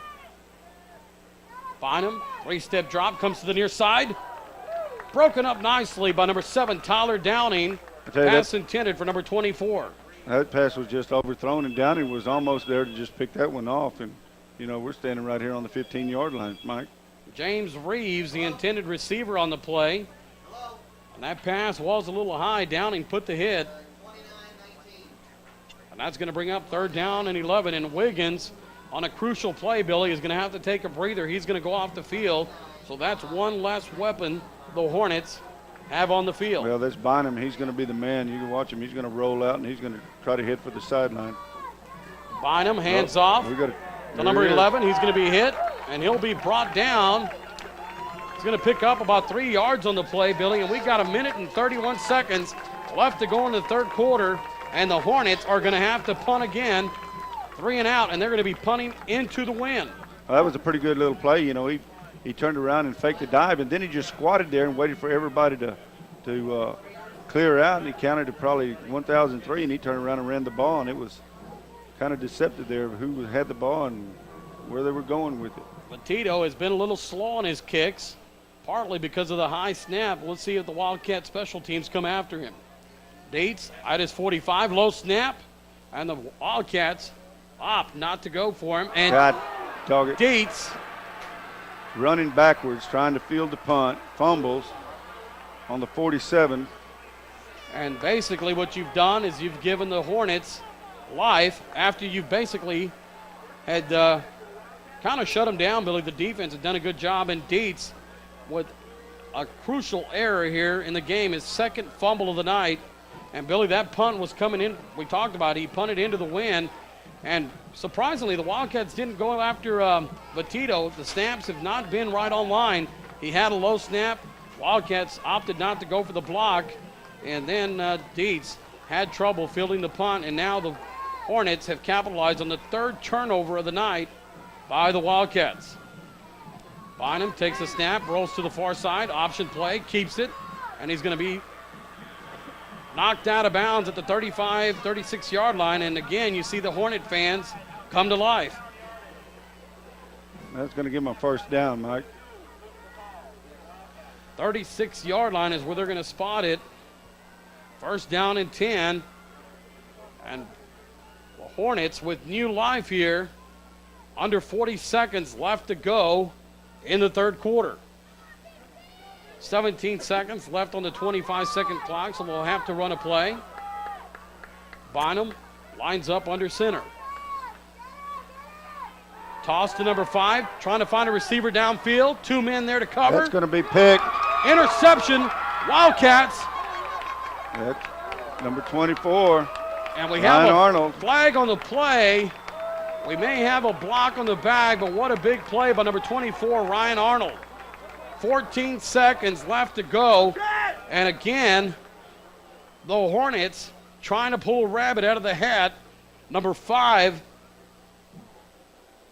Bynum, 3-step drop, comes to the near side. Broken up nicely by number 7, Tyler Downing. Pass intended for number 24. That pass was just overthrown, and Downing was almost there to just pick that one off. And, we're standing right here on the 15-yard line, Mike. James Reeves, the intended receiver on the play. And that pass was a little high. Downing put the hit. And that's going to bring up 3rd down and 11. And Wiggins, on a crucial play, Billy, is going to have to take a breather. He's going to go off the field. So that's one less weapon the Hornets have on the field. Well, that's Bynum. He's going to be the man. You can watch him. He's going to roll out, and he's going to try to hit for the sideline. Bynum hands off to number 11. He's going to be hit, and he'll be brought down. He's going to pick up about 3 yards on the play, Billy, and we got 1 minute and 31 seconds left to go in the 3rd quarter, and the Hornets are going to have to punt again, 3 and out, and they're going to be punting into the wind. Well, that was a pretty good little play. He turned around and faked the dive, and then he just squatted there and waited for everybody to clear out, and he counted to probably 1,003, and he turned around and ran the ball, and it was kind of deceptive there of who had the ball and where they were going with it. Matito has been a little slow on his kicks, partly because of the high snap. Let's see if the Wildcat special teams come after him. Dietz at his 45, low snap, and the Wildcats opt not to go for him. And God dog it. Dietz running backwards, trying to field the punt, fumbles on the 47. And basically what you've done is you've given the Hornets life after you basically had kind of shut them down, Billy. The defense has done a good job, and Dietz with a crucial error here in the game, his 2nd fumble of the night. And, Billy, that punt was coming in. We talked about it. He punted into the wind. And surprisingly, the Wildcats didn't go after Matito. The snaps have not been right on line. He had a low snap. Wildcats opted not to go for the block. And then Dietz had trouble fielding the punt. And now the Hornets have capitalized on the 3rd turnover of the night by the Wildcats. Bynum takes a snap, rolls to the far side, option play, keeps it, and he's going to be knocked out of bounds at the 35, 36-yard line. And again, you see the Hornet fans come to life. That's going to give him a 1st down, Mike. 36-yard line is where they're going to spot it. 1st down and 10. And the Hornets with new life here. Under 40 seconds left to go in the 3rd quarter. 17 seconds left on the 25-second clock, so we'll have to run a play. Bynum lines up under center. Toss to number 5, trying to find a receiver downfield. 2 men there to cover. That's going to be picked. Interception, Wildcats. That's number 24. And we have Arnold. Flag on the play. We may have a block on the bag, but what a big play by number 24, Ryan Arnold. 14 seconds left to go. And again, the Hornets trying to pull a rabbit out of the hat. Number 5,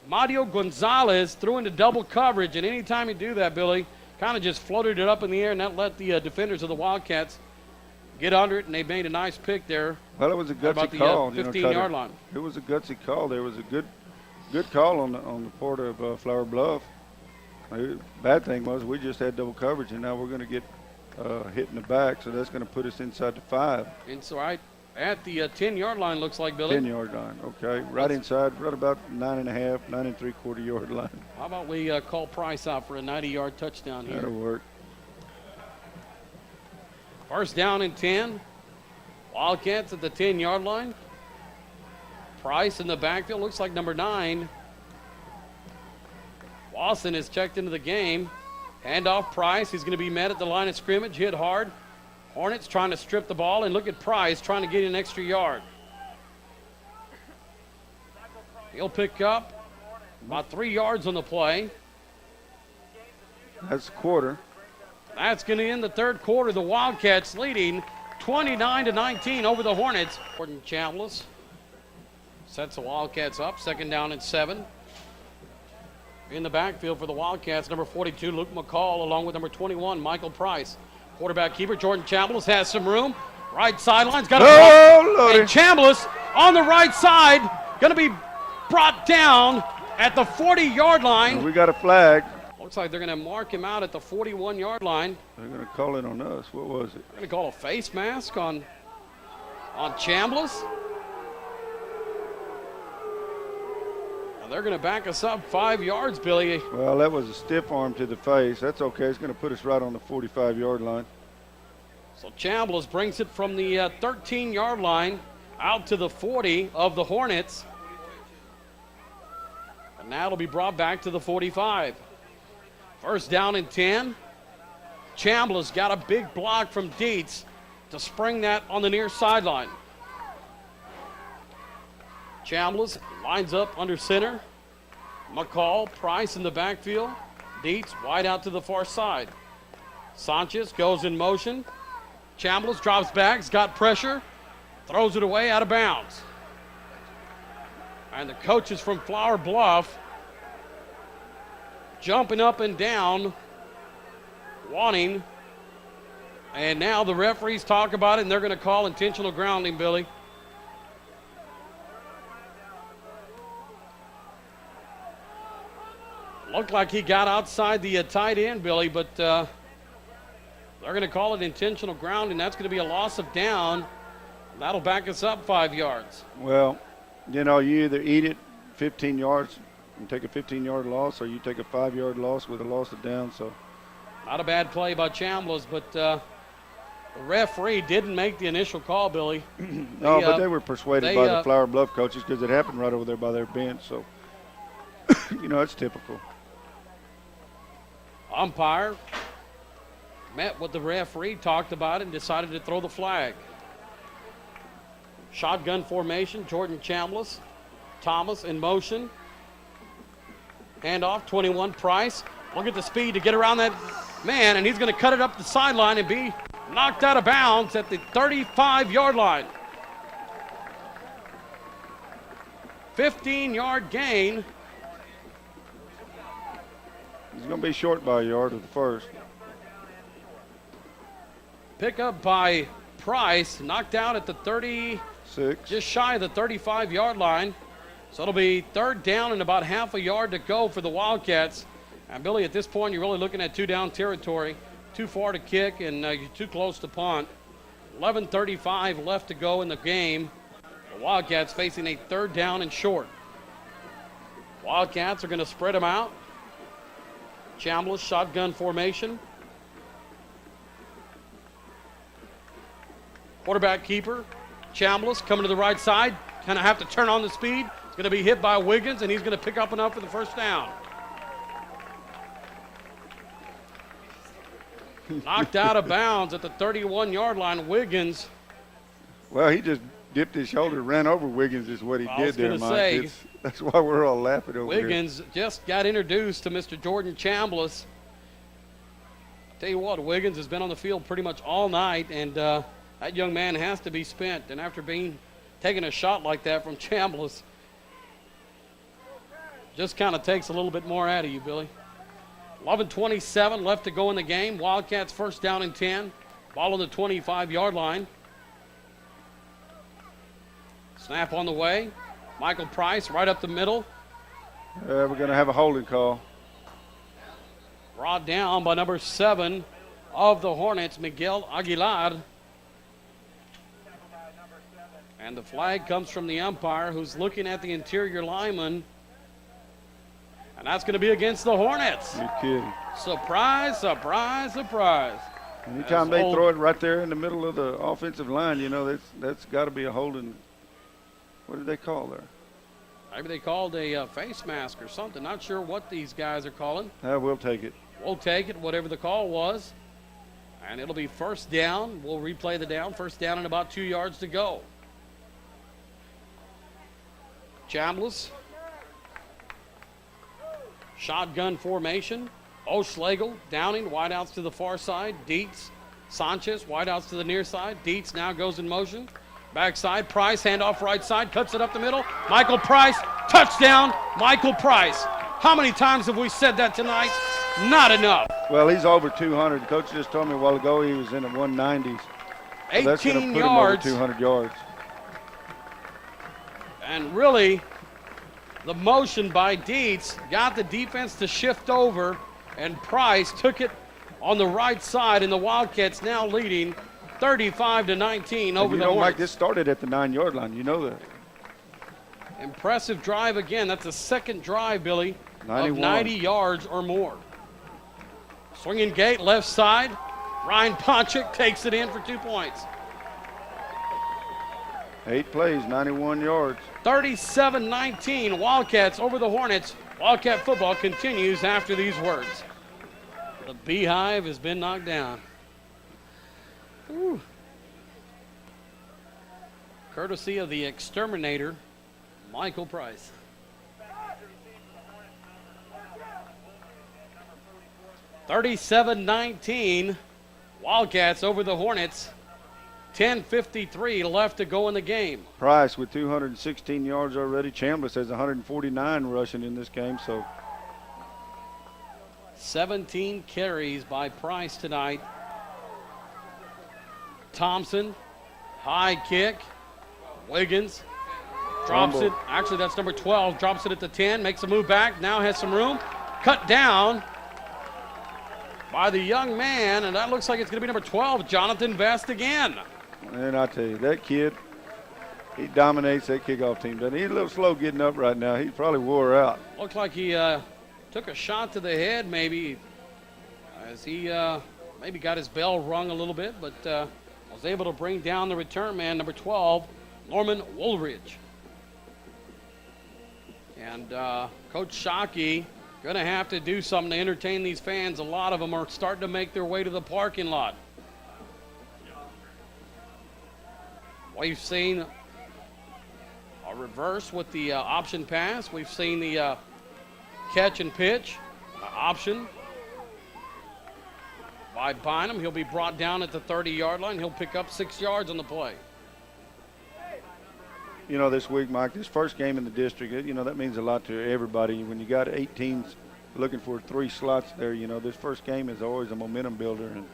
Mario Gonzalez threw into double coverage. And anytime you do that, Billy, kind of just floated it up in the air and that let the defenders of the Wildcats get under it, and they made a nice pick there. Well, it was a gutsy about the, call. 15-yard line. It was a gutsy call. There was a good call on the part of Flower Bluff. Bad thing was we just had double coverage, and now we're going to get hit in the back, so that's going to put us inside the 5. And so right at the 10-yard line, looks like, Billy. 10-yard line, okay. Right inside, right about 9.5, 9.75-yard line. How about we call Price out for a 90-yard touchdown here? That'll work. 1st down and 10. Wildcats at the 10-yard line. Price in the backfield, looks like number 9. Lawson is checked into the game. Handoff Price. He's going to be met at the line of scrimmage, hit hard. Hornets trying to strip the ball, and look at Price trying to get an extra yard. He'll pick up about 3 yards on the play. That's a quarter. That's going to end the third quarter. The Wildcats leading 29-19 over the Hornets. Jordan Chambliss sets the Wildcats up. Second down and 7. In the backfield for the Wildcats, number 42, Luke McCall, along with number 21, Michael Price. Quarterback keeper, Jordan Chambliss has some room. Right sideline's got a block. And Chambliss on the right side, going to be brought down at the 40-yard line. We got a flag. Looks like they're going to mark him out at the 41-yard line. They're going to call it on us. What was it? They're going to call a face mask on Chambliss. And they're going to back us up 5 yards, Billy. Well, that was a stiff arm to the face. That's okay. It's going to put us right on the 45-yard line. So Chambliss brings it from the 13-yard line out to the 40 of the Hornets. And now it'll be brought back to the 45. First down and 10. Chambliss got a big block from Dietz to spring that on the near sideline. Chambliss lines up under center. McCall, Price in the backfield. Dietz wide out to the far side. Sanchez goes in motion. Chambliss drops back, he's got pressure, throws it away out of bounds. And the coaches from Flower Bluff jumping up and down, wanting. And now the referees talk about it, and they're going to call intentional grounding, Billy. Looked like he got outside the tight end, Billy, but they're going to call it intentional grounding. That's going to be a loss of down. That'll back us up 5 yards. Well, you know, you either eat it 15 yards and take a 15-yard loss, or you take a 5-yard loss with a loss of down. So, not a bad play by Chambliss, but the referee didn't make the initial call, Billy. No, but they were persuaded by the Flower Bluff coaches because it happened right over there by their bench. So, you know, it's typical. Umpire met with the referee, talked about it, and decided to throw the flag. Shotgun formation, Jordan Chambliss. Thomas in motion. Handoff, 21, Price. Look at the speed to get around that man, and he's going to cut it up the sideline and be knocked out of bounds at the 35-yard line. 15-yard gain. He's going to be short by a yard of the first. Pick up by Price, knocked out at the 36, just shy of the 35-yard line. So it'll be third down and about half a yard to go for the Wildcats. And Billy, at this point, you're really looking at two-down territory. Too far to kick, and you're too close to punt. 11:35 left to go in the game. The Wildcats facing a third down and short. Wildcats are going to spread them out. Chambliss, shotgun formation. Quarterback keeper, Chambliss coming to the right side. Kind of have to turn on the speed. He's going to be hit by Wiggins, and he's going to pick up enough for the first down. Knocked out of bounds at the 31-yard line. Wiggins. Well, he just dipped his shoulder, ran over Wiggins is what he did there, Mike. That's why we're all laughing over Wiggins just got introduced to Mr. Jordan Chambliss. Tell you what, Wiggins has been on the field pretty much all night, and that young man has to be spent. And after taking a shot like that from Chambliss, just kind of takes a little bit more out of you, Billy. 11:27 left to go in the game. Wildcats first down and 10. Ball on the 25-yard line. Snap on the way. Michael Price right up the middle. We're going to have a holding call. Brought down by number 7 of the Hornets, Miguel Aguilar. And the flag comes from the umpire, who's looking at the interior lineman. And that's going to be against the Hornets. You're kidding. Surprise, surprise, surprise. Anytime they throw it right there in the middle of the offensive line, you know, that's got to be a holding. What did they call there? Maybe they called a face mask or something. Not sure what these guys are calling. We'll take it. We'll take it, whatever the call was. And it'll be first down. We'll replay the down. First down and about 2 yards to go. Chambliss. Shotgun formation. O'Schlegel, Downing, wideouts to the far side. Dietz, Sanchez, wideouts to the near side. Dietz now goes in motion. Backside, Price, handoff right side, cuts it up the middle. Michael Price, touchdown, Michael Price. How many times have we said that tonight? Not enough. Well, he's over 200. The coach just told me a while ago he was in the 190s. So that's going to 18 put him over yards. 200 yards. And really, the motion by Dietz got the defense to shift over, and Price took it on the right side, and the Wildcats now leading 35-19 over the Mike, Hornets. this started at the 9-yard line. You know that. Impressive drive again. That's the second drive, Billy, 91. of 90 yards or more. Swinging gate, left side. Ryan Ponchik takes it in for 2 points. 8 plays, 91 yards. 37-19, Wildcats over the Hornets. Wildcat football continues after these words. The Beehive has been knocked down. Whew. Courtesy of the exterminator, Michael Price. (37-19), Wildcats over the Hornets. 10:53 left to go in the game. Price with 216 yards already. Chambliss has 149 rushing in this game. So 17 carries by Price tonight. Thompson, high kick. Wiggins drops it. Actually, that's number 12. Drops it at the 10. Makes a move back. Now has some room. Cut down by the young man, and that looks like it's going to be number 12, Jonathan Vest again. And I tell you, that kid, he dominates that kickoff team. Doesn't he? He's a little slow getting up right now. He probably wore out. Looked like he took a shot to the head maybe as he maybe got his bell rung a little bit, but was able to bring down the return man, number 12, Norman Woolridge. And Coach Shockey going to have to do something to entertain these fans. A lot of them are starting to make their way to the parking lot. We've seen a reverse with the option pass. We've seen the catch and pitch option by Bynum. He'll be brought down at the 30-yard line. He'll pick up 6 yards on the play. You know, this week, Mike, this first game in the district, you know, that means a lot to everybody. When you got 8 teams looking for 3 slots there, you know, this first game is always a momentum builder. And,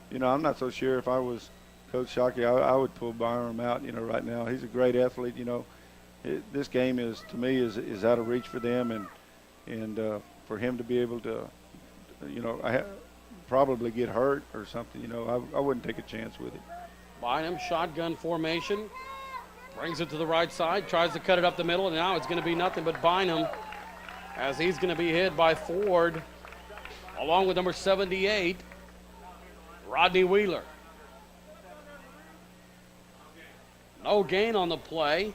you know, I'm not so sure if I was Coach Shockey, I would pull Byram out, you know, right now. He's a great athlete, you know. This game is, to me, is out of reach for them. And for him to be able to, you know, probably get hurt or something, you know, I wouldn't take a chance with it. Bynum, shotgun formation. Brings it to the right side, tries to cut it up the middle, and now it's going to be nothing but Bynum as he's going to be hit by Ford along with number 78, Rodney Wheeler. No gain on the play.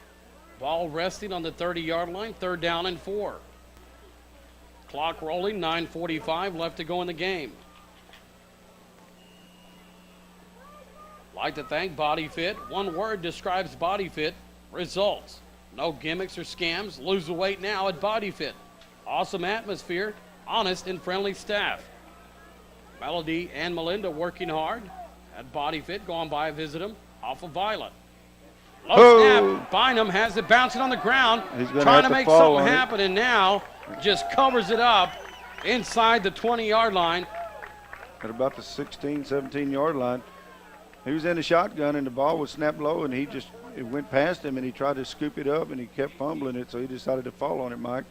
Ball resting on the 30-yard line, 3rd down and 4. Clock rolling, 9:45 left to go in the game. Like to thank Body Fit. One word describes Body Fit: results. No gimmicks or scams. Lose the weight now at Body Fit. Awesome atmosphere, honest and friendly staff. Melody and Melinda working hard at Body Fit. Go on by, visit them off of Violet. Low snap. Bynum has it bouncing on the ground, trying to make something happen, and now just covers it up inside the 20-yard line. At about the 16, 17-yard line. He was in the shotgun, and the ball was snapped low, and it went past him, and he tried to scoop it up, and he kept fumbling it, so he decided to fall on it, Mike,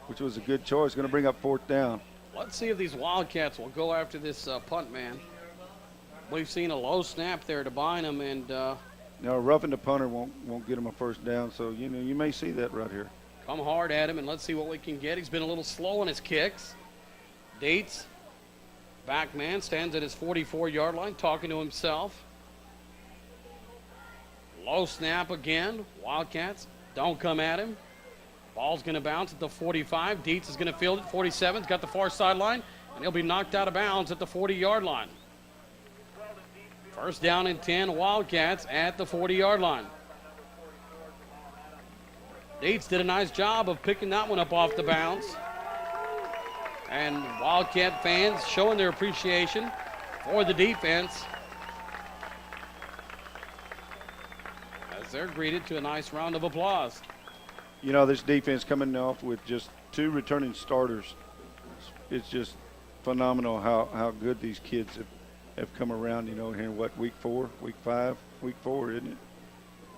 which was a good choice. Going to bring up 4th down. Let's see if these Wildcats will go after this punt man. We've seen a low snap there to Bynum, and now, roughing the punter won't get him a 1st down, so, you know, you may see that right here. come hard at him, and let's see what we can get. He's been a little slow on his kicks. Dietz, back man, stands at his 44-yard line, talking to himself. Low snap again. Wildcats don't come at him. Ball's going to bounce at the 45. Dietz is going to field it. 47's got the far sideline, and he'll be knocked out of bounds at the 40-yard line. 1st down and 10, Wildcats at the 40-yard line. Dietz did a nice job of picking that one up off the bounce. And Wildcat fans showing their appreciation for the defense as they're greeted to a nice round of applause. You know, this defense coming off with just 2 returning starters, it's just phenomenal how good these kids have come around, you know, here in what, week 4, week 5, week 4, isn't it?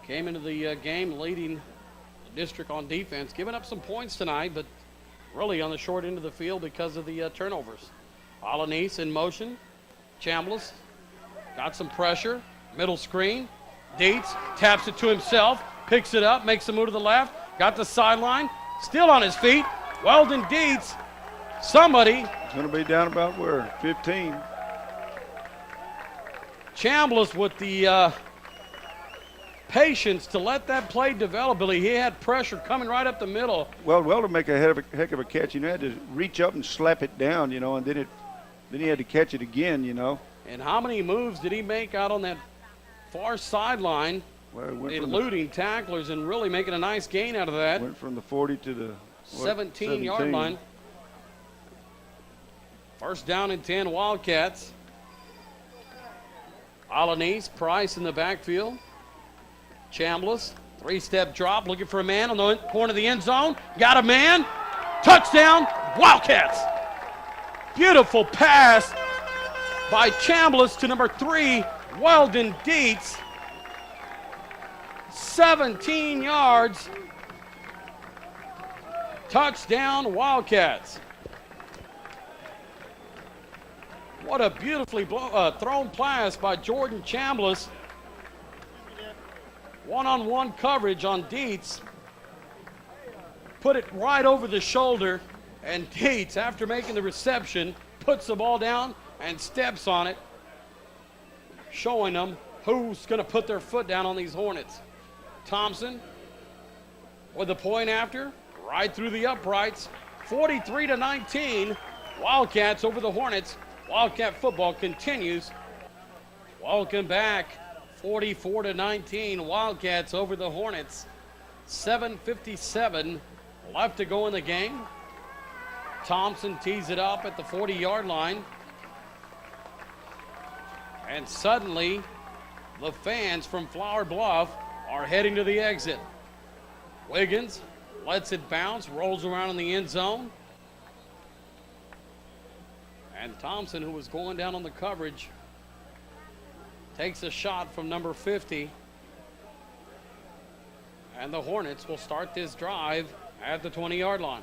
Came into the game leading the district on defense, giving up some points tonight, but really on the short end of the field because of the turnovers. Alanis in motion. Chambliss got some pressure. Middle screen. Dietz taps it to himself, picks it up, makes a move to the left, got the sideline, still on his feet. Weldon Dietz, somebody. It's going to be down about where? 15. Chambliss with the patience to let that play develop. Billy, he had pressure coming right up the middle. Well, Weldon make a heck of a catch. You know, he had to reach up and slap it down, you know, and then he had to catch it again, you know. And how many moves did he make out on that far sideline, eluding tacklers and really making a nice gain out of that? Went from the 40 to the 17-yard line. First down and 10, Wildcats. Alanis, Price in the backfield. Chambliss, 3-step drop, looking for a man on the corner of the end zone. Got a man. Touchdown, Wildcats. Beautiful pass by Chambliss to number 3, Weldon Dietz. 17 yards. Touchdown, Wildcats. What a beautifully thrown pass by Jordan Chambliss. One-on-one coverage on Dietz. Put it right over the shoulder, and Dietz, after making the reception, puts the ball down and steps on it, showing them who's going to put their foot down on these Hornets. Thompson with the point after, right through the uprights, 43-19. Wildcats over the Hornets. Wildcat football continues. Welcome back. 44-19. Wildcats over the Hornets. 7:57 left to go in the game. Thompson tees it up at the 40-yard line. And suddenly, the fans from Flower Bluff are heading to the exit. Wiggins lets it bounce, rolls around in the end zone. And Thompson, who was going down on the coverage, takes a shot from number 50. And the Hornets will start this drive at the 20-yard line.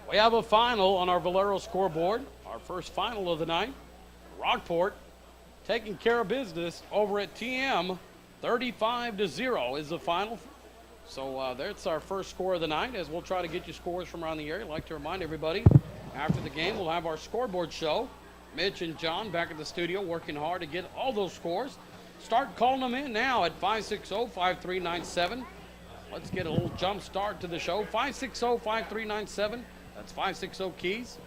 We have a final on our Valero scoreboard, our first final of the night. Rockport taking care of business over at TM. 35-0 is the final. So that's our first score of the night, as we'll try to get you scores from around the area. I'd like to remind everybody, after the game, we'll have our scoreboard show. Mitch and John back at the studio working hard to get all those scores. Start calling them in now at 560-5397. Let's get a little jump start to the show. 560-5397. That's 560-KEYS.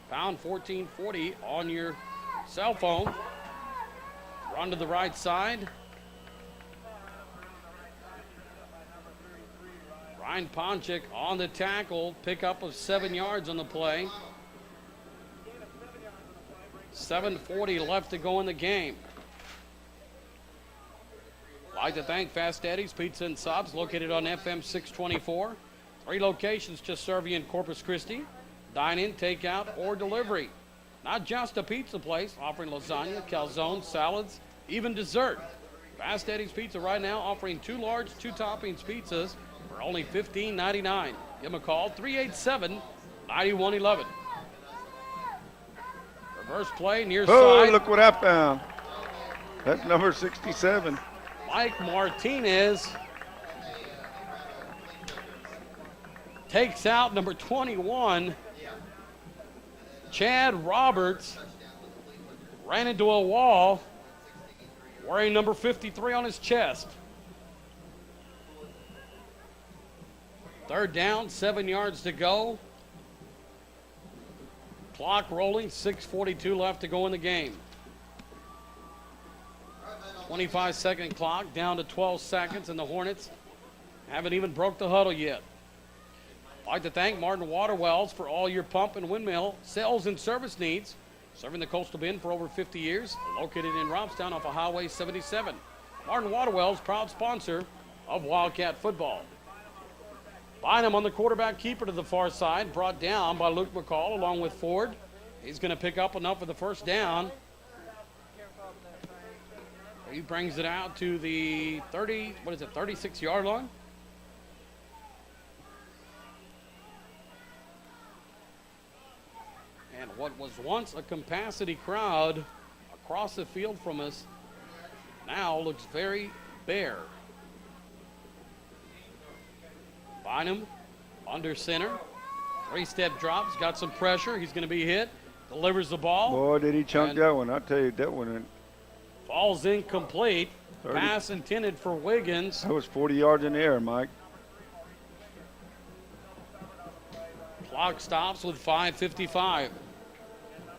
Pound 1440 on your cell phone. Run to the right side. Ryan Ponchik on the tackle. Pickup of 7 yards on the play. 7:40 left to go in the game. I'd like to thank Fast Eddie's Pizza and Subs, located on FM 624. 3 locations to serve you in Corpus Christi. Dine-in, takeout, or delivery. Not just a pizza place, offering lasagna, calzone, salads, even dessert. Fast Eddie's Pizza right now offering 2 large, 2 toppings pizzas for only $15.99. Give them a call, 387-9111. Reverse play near side. Oh, look what I found. That's number 67. Mike Martinez takes out number 21. Chad Roberts ran into a wall wearing number 53 on his chest. Third down, 7 yards to go. Clock rolling, 6:42 left to go in the game. 25-second clock, down to 12 seconds, and the Hornets haven't even broke the huddle yet. I'd like to thank Martin Waterwells for all your pump and windmill sales and service needs. Serving the Coastal Bend for over 50 years, located in Robstown off of Highway 77. Martin Waterwells, proud sponsor of Wildcat football. Bynum on the quarterback keeper to the far side, brought down by Luke McCall along with Ford. He's going to pick up enough for the first down. He brings it out to the 36-yard line. And what was once a capacity crowd across the field from us now looks very bare. Bynum under center. 3-step drops, got some pressure. He's going to be hit. Delivers the ball. Boy, did he chunk that one. I tell you, that one. Falls incomplete. 30. Pass intended for Wiggins. That was 40 yards in the air, Mike. Clock stops with 5:55.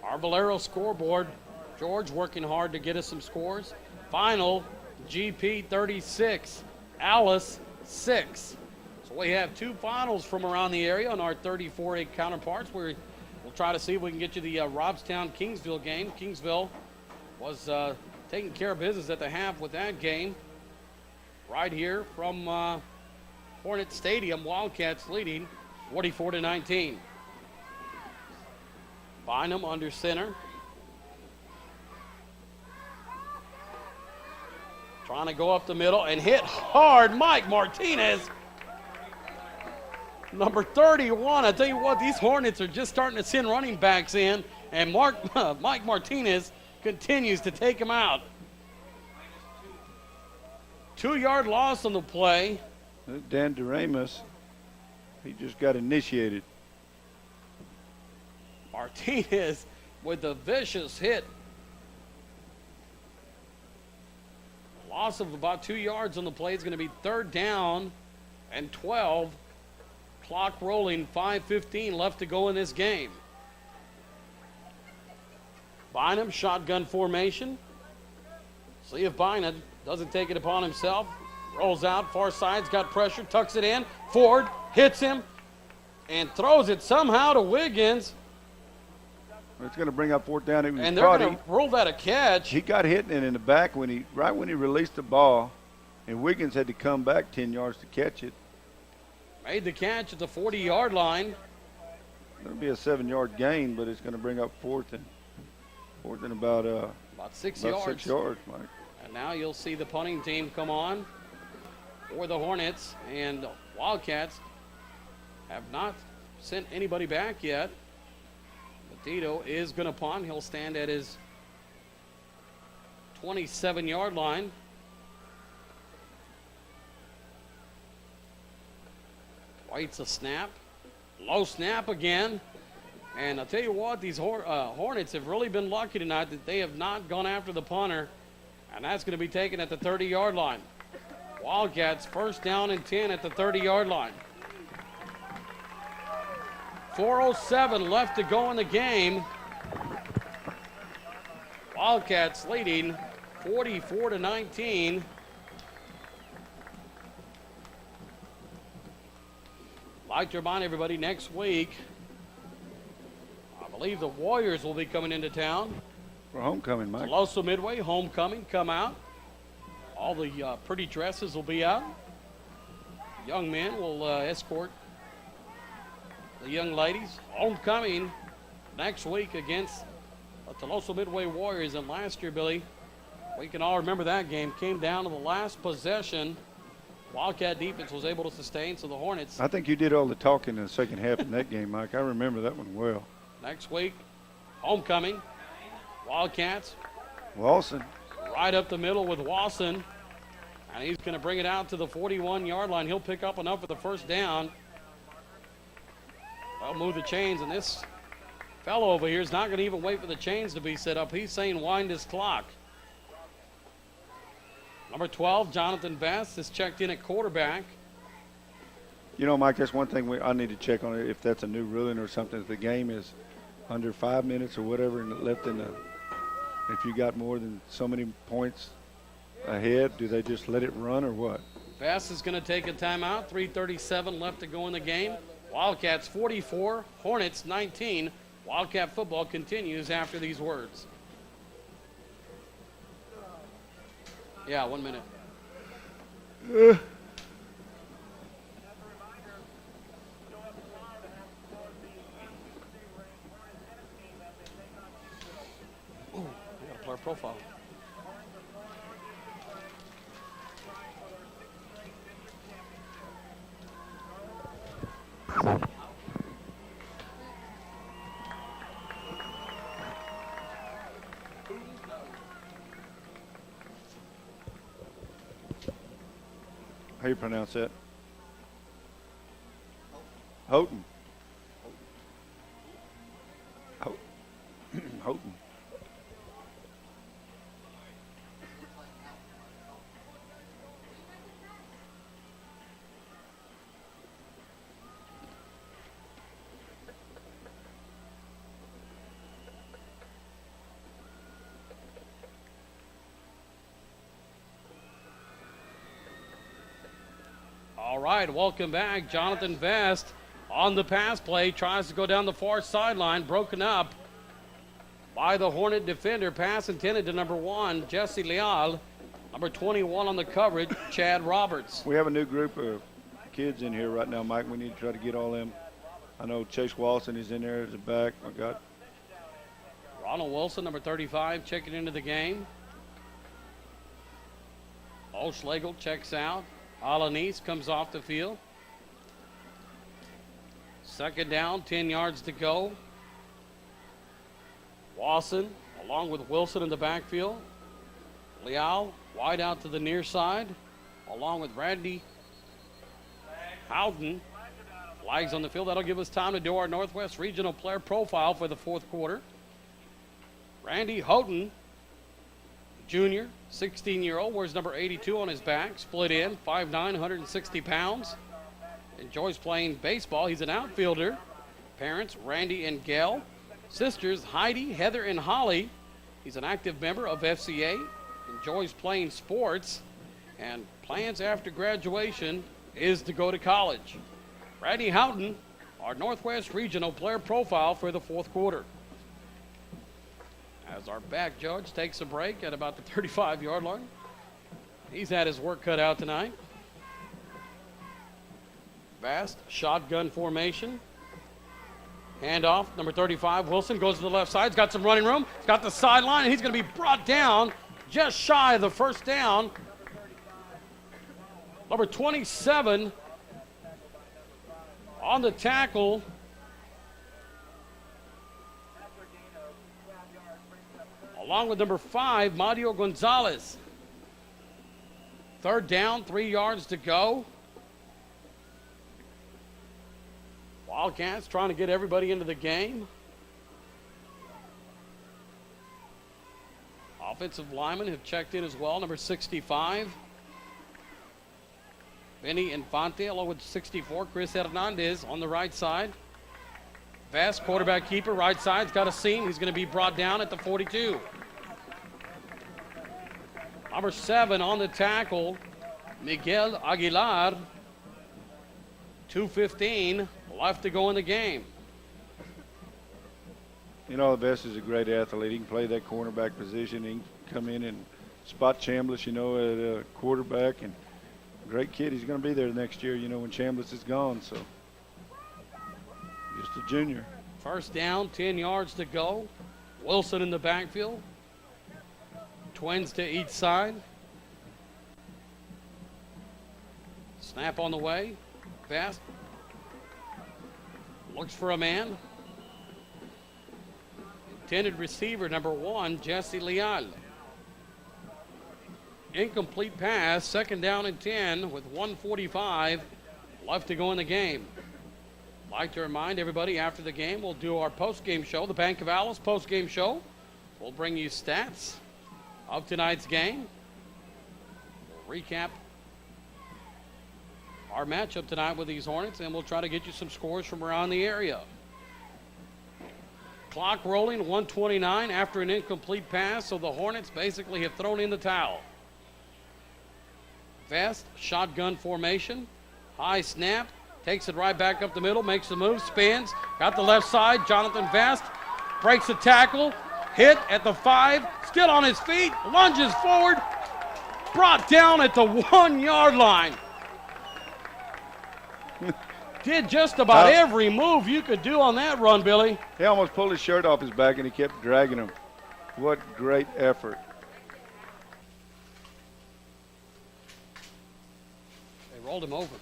Our Valero scoreboard. George working hard to get us some scores. Final, GP 36, Alice 6. So we have two finals from around the area on our 34A counterparts. We'll try to see if we can get you the Robstown-Kingsville game. Kingsville was taking care of business at the half with that game. Right here from Hornet Stadium, Wildcats leading 44-19. Bynum under center. Trying to go up the middle and hit hard. Mike Martinez. Number 31. I tell you what, these Hornets are just starting to send running backs in, and Mike Martinez continues to take him out. 2-yard loss on the play. Dan Doremus, he just got initiated. Martinez with a vicious hit. Loss of about 2 yards on the play. It's going to be 3rd down and 12. Clock rolling, 5:15 left to go in this game. Bynum, shotgun formation. See if Bynum doesn't take it upon himself. Rolls out, far side's got pressure, tucks it in. Ford hits him and throws it somehow to Wiggins. It's going to bring up 4th down. And they're going to rule that a catch. He got hit in the back right when he released the ball, and Wiggins had to come back 10 yards to catch it. Made the catch at the 40-yard line. It'll be a 7-yard gain, but it's going to bring up 4th and about 6 about yards. 6 yards, Mike. And now you'll see the punting team come on for the Hornets, and Wildcats have not sent anybody back yet. Tito is going to punt. He'll stand at his 27-yard line. Waits a snap. Low snap again. And I'll tell you what, these Hornets have really been lucky tonight that they have not gone after the punter. And that's going to be taken at the 30-yard line. Wildcats 1st down and 10 at the 30-yard line. 4:07 left to go in the game. Wildcats leading 44-19. Like to remind everybody, next week, I believe the Warriors will be coming into town. For homecoming, Mike. Tuloso Midway, homecoming, come out. All the pretty dresses will be out. Young men will escort the young ladies. Homecoming next week against the Tuloso Midway Warriors. And last year, Billy, we can all remember that game. Came down to the last possession. Wildcat defense was able to sustain, so the Hornets. I think you did all the talking in the second half in that game, Mike. I remember that one well. Next week, homecoming. Wildcats. Walson. Right up the middle with Wasson. And he's going to bring it out to the 41-yard line. He'll pick up enough for the 1st down. They'll move the chains, and this fellow over here is not going to even wait for the chains to be set up. He's saying wind his clock. Number 12, Jonathan Vest, is checked in at quarterback. You know, Mike, that's one thing I need to check on, if that's a new ruling or something. If the game is under 5 minutes or whatever and left in the – if you got more than so many points ahead, do they just let it run or what? Vest is going to take a timeout. 3:37 left to go in the game. Wildcats 44, Hornets 19. Wildcat football continues after these words. Yeah, 1 minute. Oh, we got a player profile. How you pronounce that? Houghton. Houghton. All right, welcome back. Jonathan Vest on the pass play, tries to go down the far sideline, broken up by the Hornet defender. Pass intended to number 1, Jesse Leal. Number 21 on the coverage, Chad Roberts. We have a new group of kids in here right now, Mike. We need to try to get all them. I know Chase Walson is in there as a back. I got Ronald Wilson, number 35, checking into the game. Schlegel checks out. Alanis comes off the field. Second down, 10 yards to go. Wasson along with Wilson in the backfield. Leal wide out to the near side along with Randy Houghton. Flags on the field. That'll give us time to do our Northwest Regional player profile for the fourth quarter. Randy Houghton, junior, 16-year-old, wears number 82 on his back, split in, 5'9", 160 pounds. Enjoys playing baseball. He's an outfielder. Parents, Randy and Gail. Sisters, Heidi, Heather, and Holly. He's an active member of FCA. Enjoys playing sports. And plans after graduation is to go to college. Randy Houghton, our Northwest Regional player profile for the fourth quarter. As our back judge takes a break at about the 35-yard line. He's had his work cut out tonight. Vast shotgun formation. Handoff, number 35, Wilson goes to the left side. He's got some running room. He's got the sideline, and he's going to be brought down just shy of the first down. Number 27 on the tackle. Along with number 5, Mario Gonzalez. Third down, 3 yards to go. Wildcats trying to get everybody into the game. Offensive linemen have checked in as well. Number 65, Benny Infante, along with 64, Chris Hernandez on the right side. Vest, quarterback keeper, right side's got a seam. He's going to be brought down at the 42. Number 7 on the tackle, Miguel Aguilar. 2:15 left to go in the game. You know, Vest is a great athlete. He can play that cornerback position. He can come in and spot Chambliss, you know, at a quarterback. And great kid. He's going to be there next year, you know, when Chambliss is gone. So just a junior. First down, 10 yards to go. Wilson in the backfield. Twins to each side. Snap on the way. Fast. Looks for a man. Intended receiver, number 1, Jesse Leal. Incomplete pass, second down and 10 with 1:45 left to go in the game. I'd like to remind everybody after the game, we'll do our post-game show, the Bank of Alice post-game show. We'll bring you stats of tonight's game. We'll recap our matchup tonight with these Hornets, and we'll try to get you some scores from around the area. Clock rolling, 1:29 after an incomplete pass, so the Hornets basically have thrown in the towel. Vest, shotgun formation, high snap, Takes it right back up the middle, makes the move, spins, got the left side. Jonathan Vest breaks the tackle, hit at the 5, still on his feet, lunges forward, brought down at the 1-yard line. Did just about every move you could do on that run, Billy. He almost pulled his shirt off his back and he kept dragging him. What great effort. They rolled him over.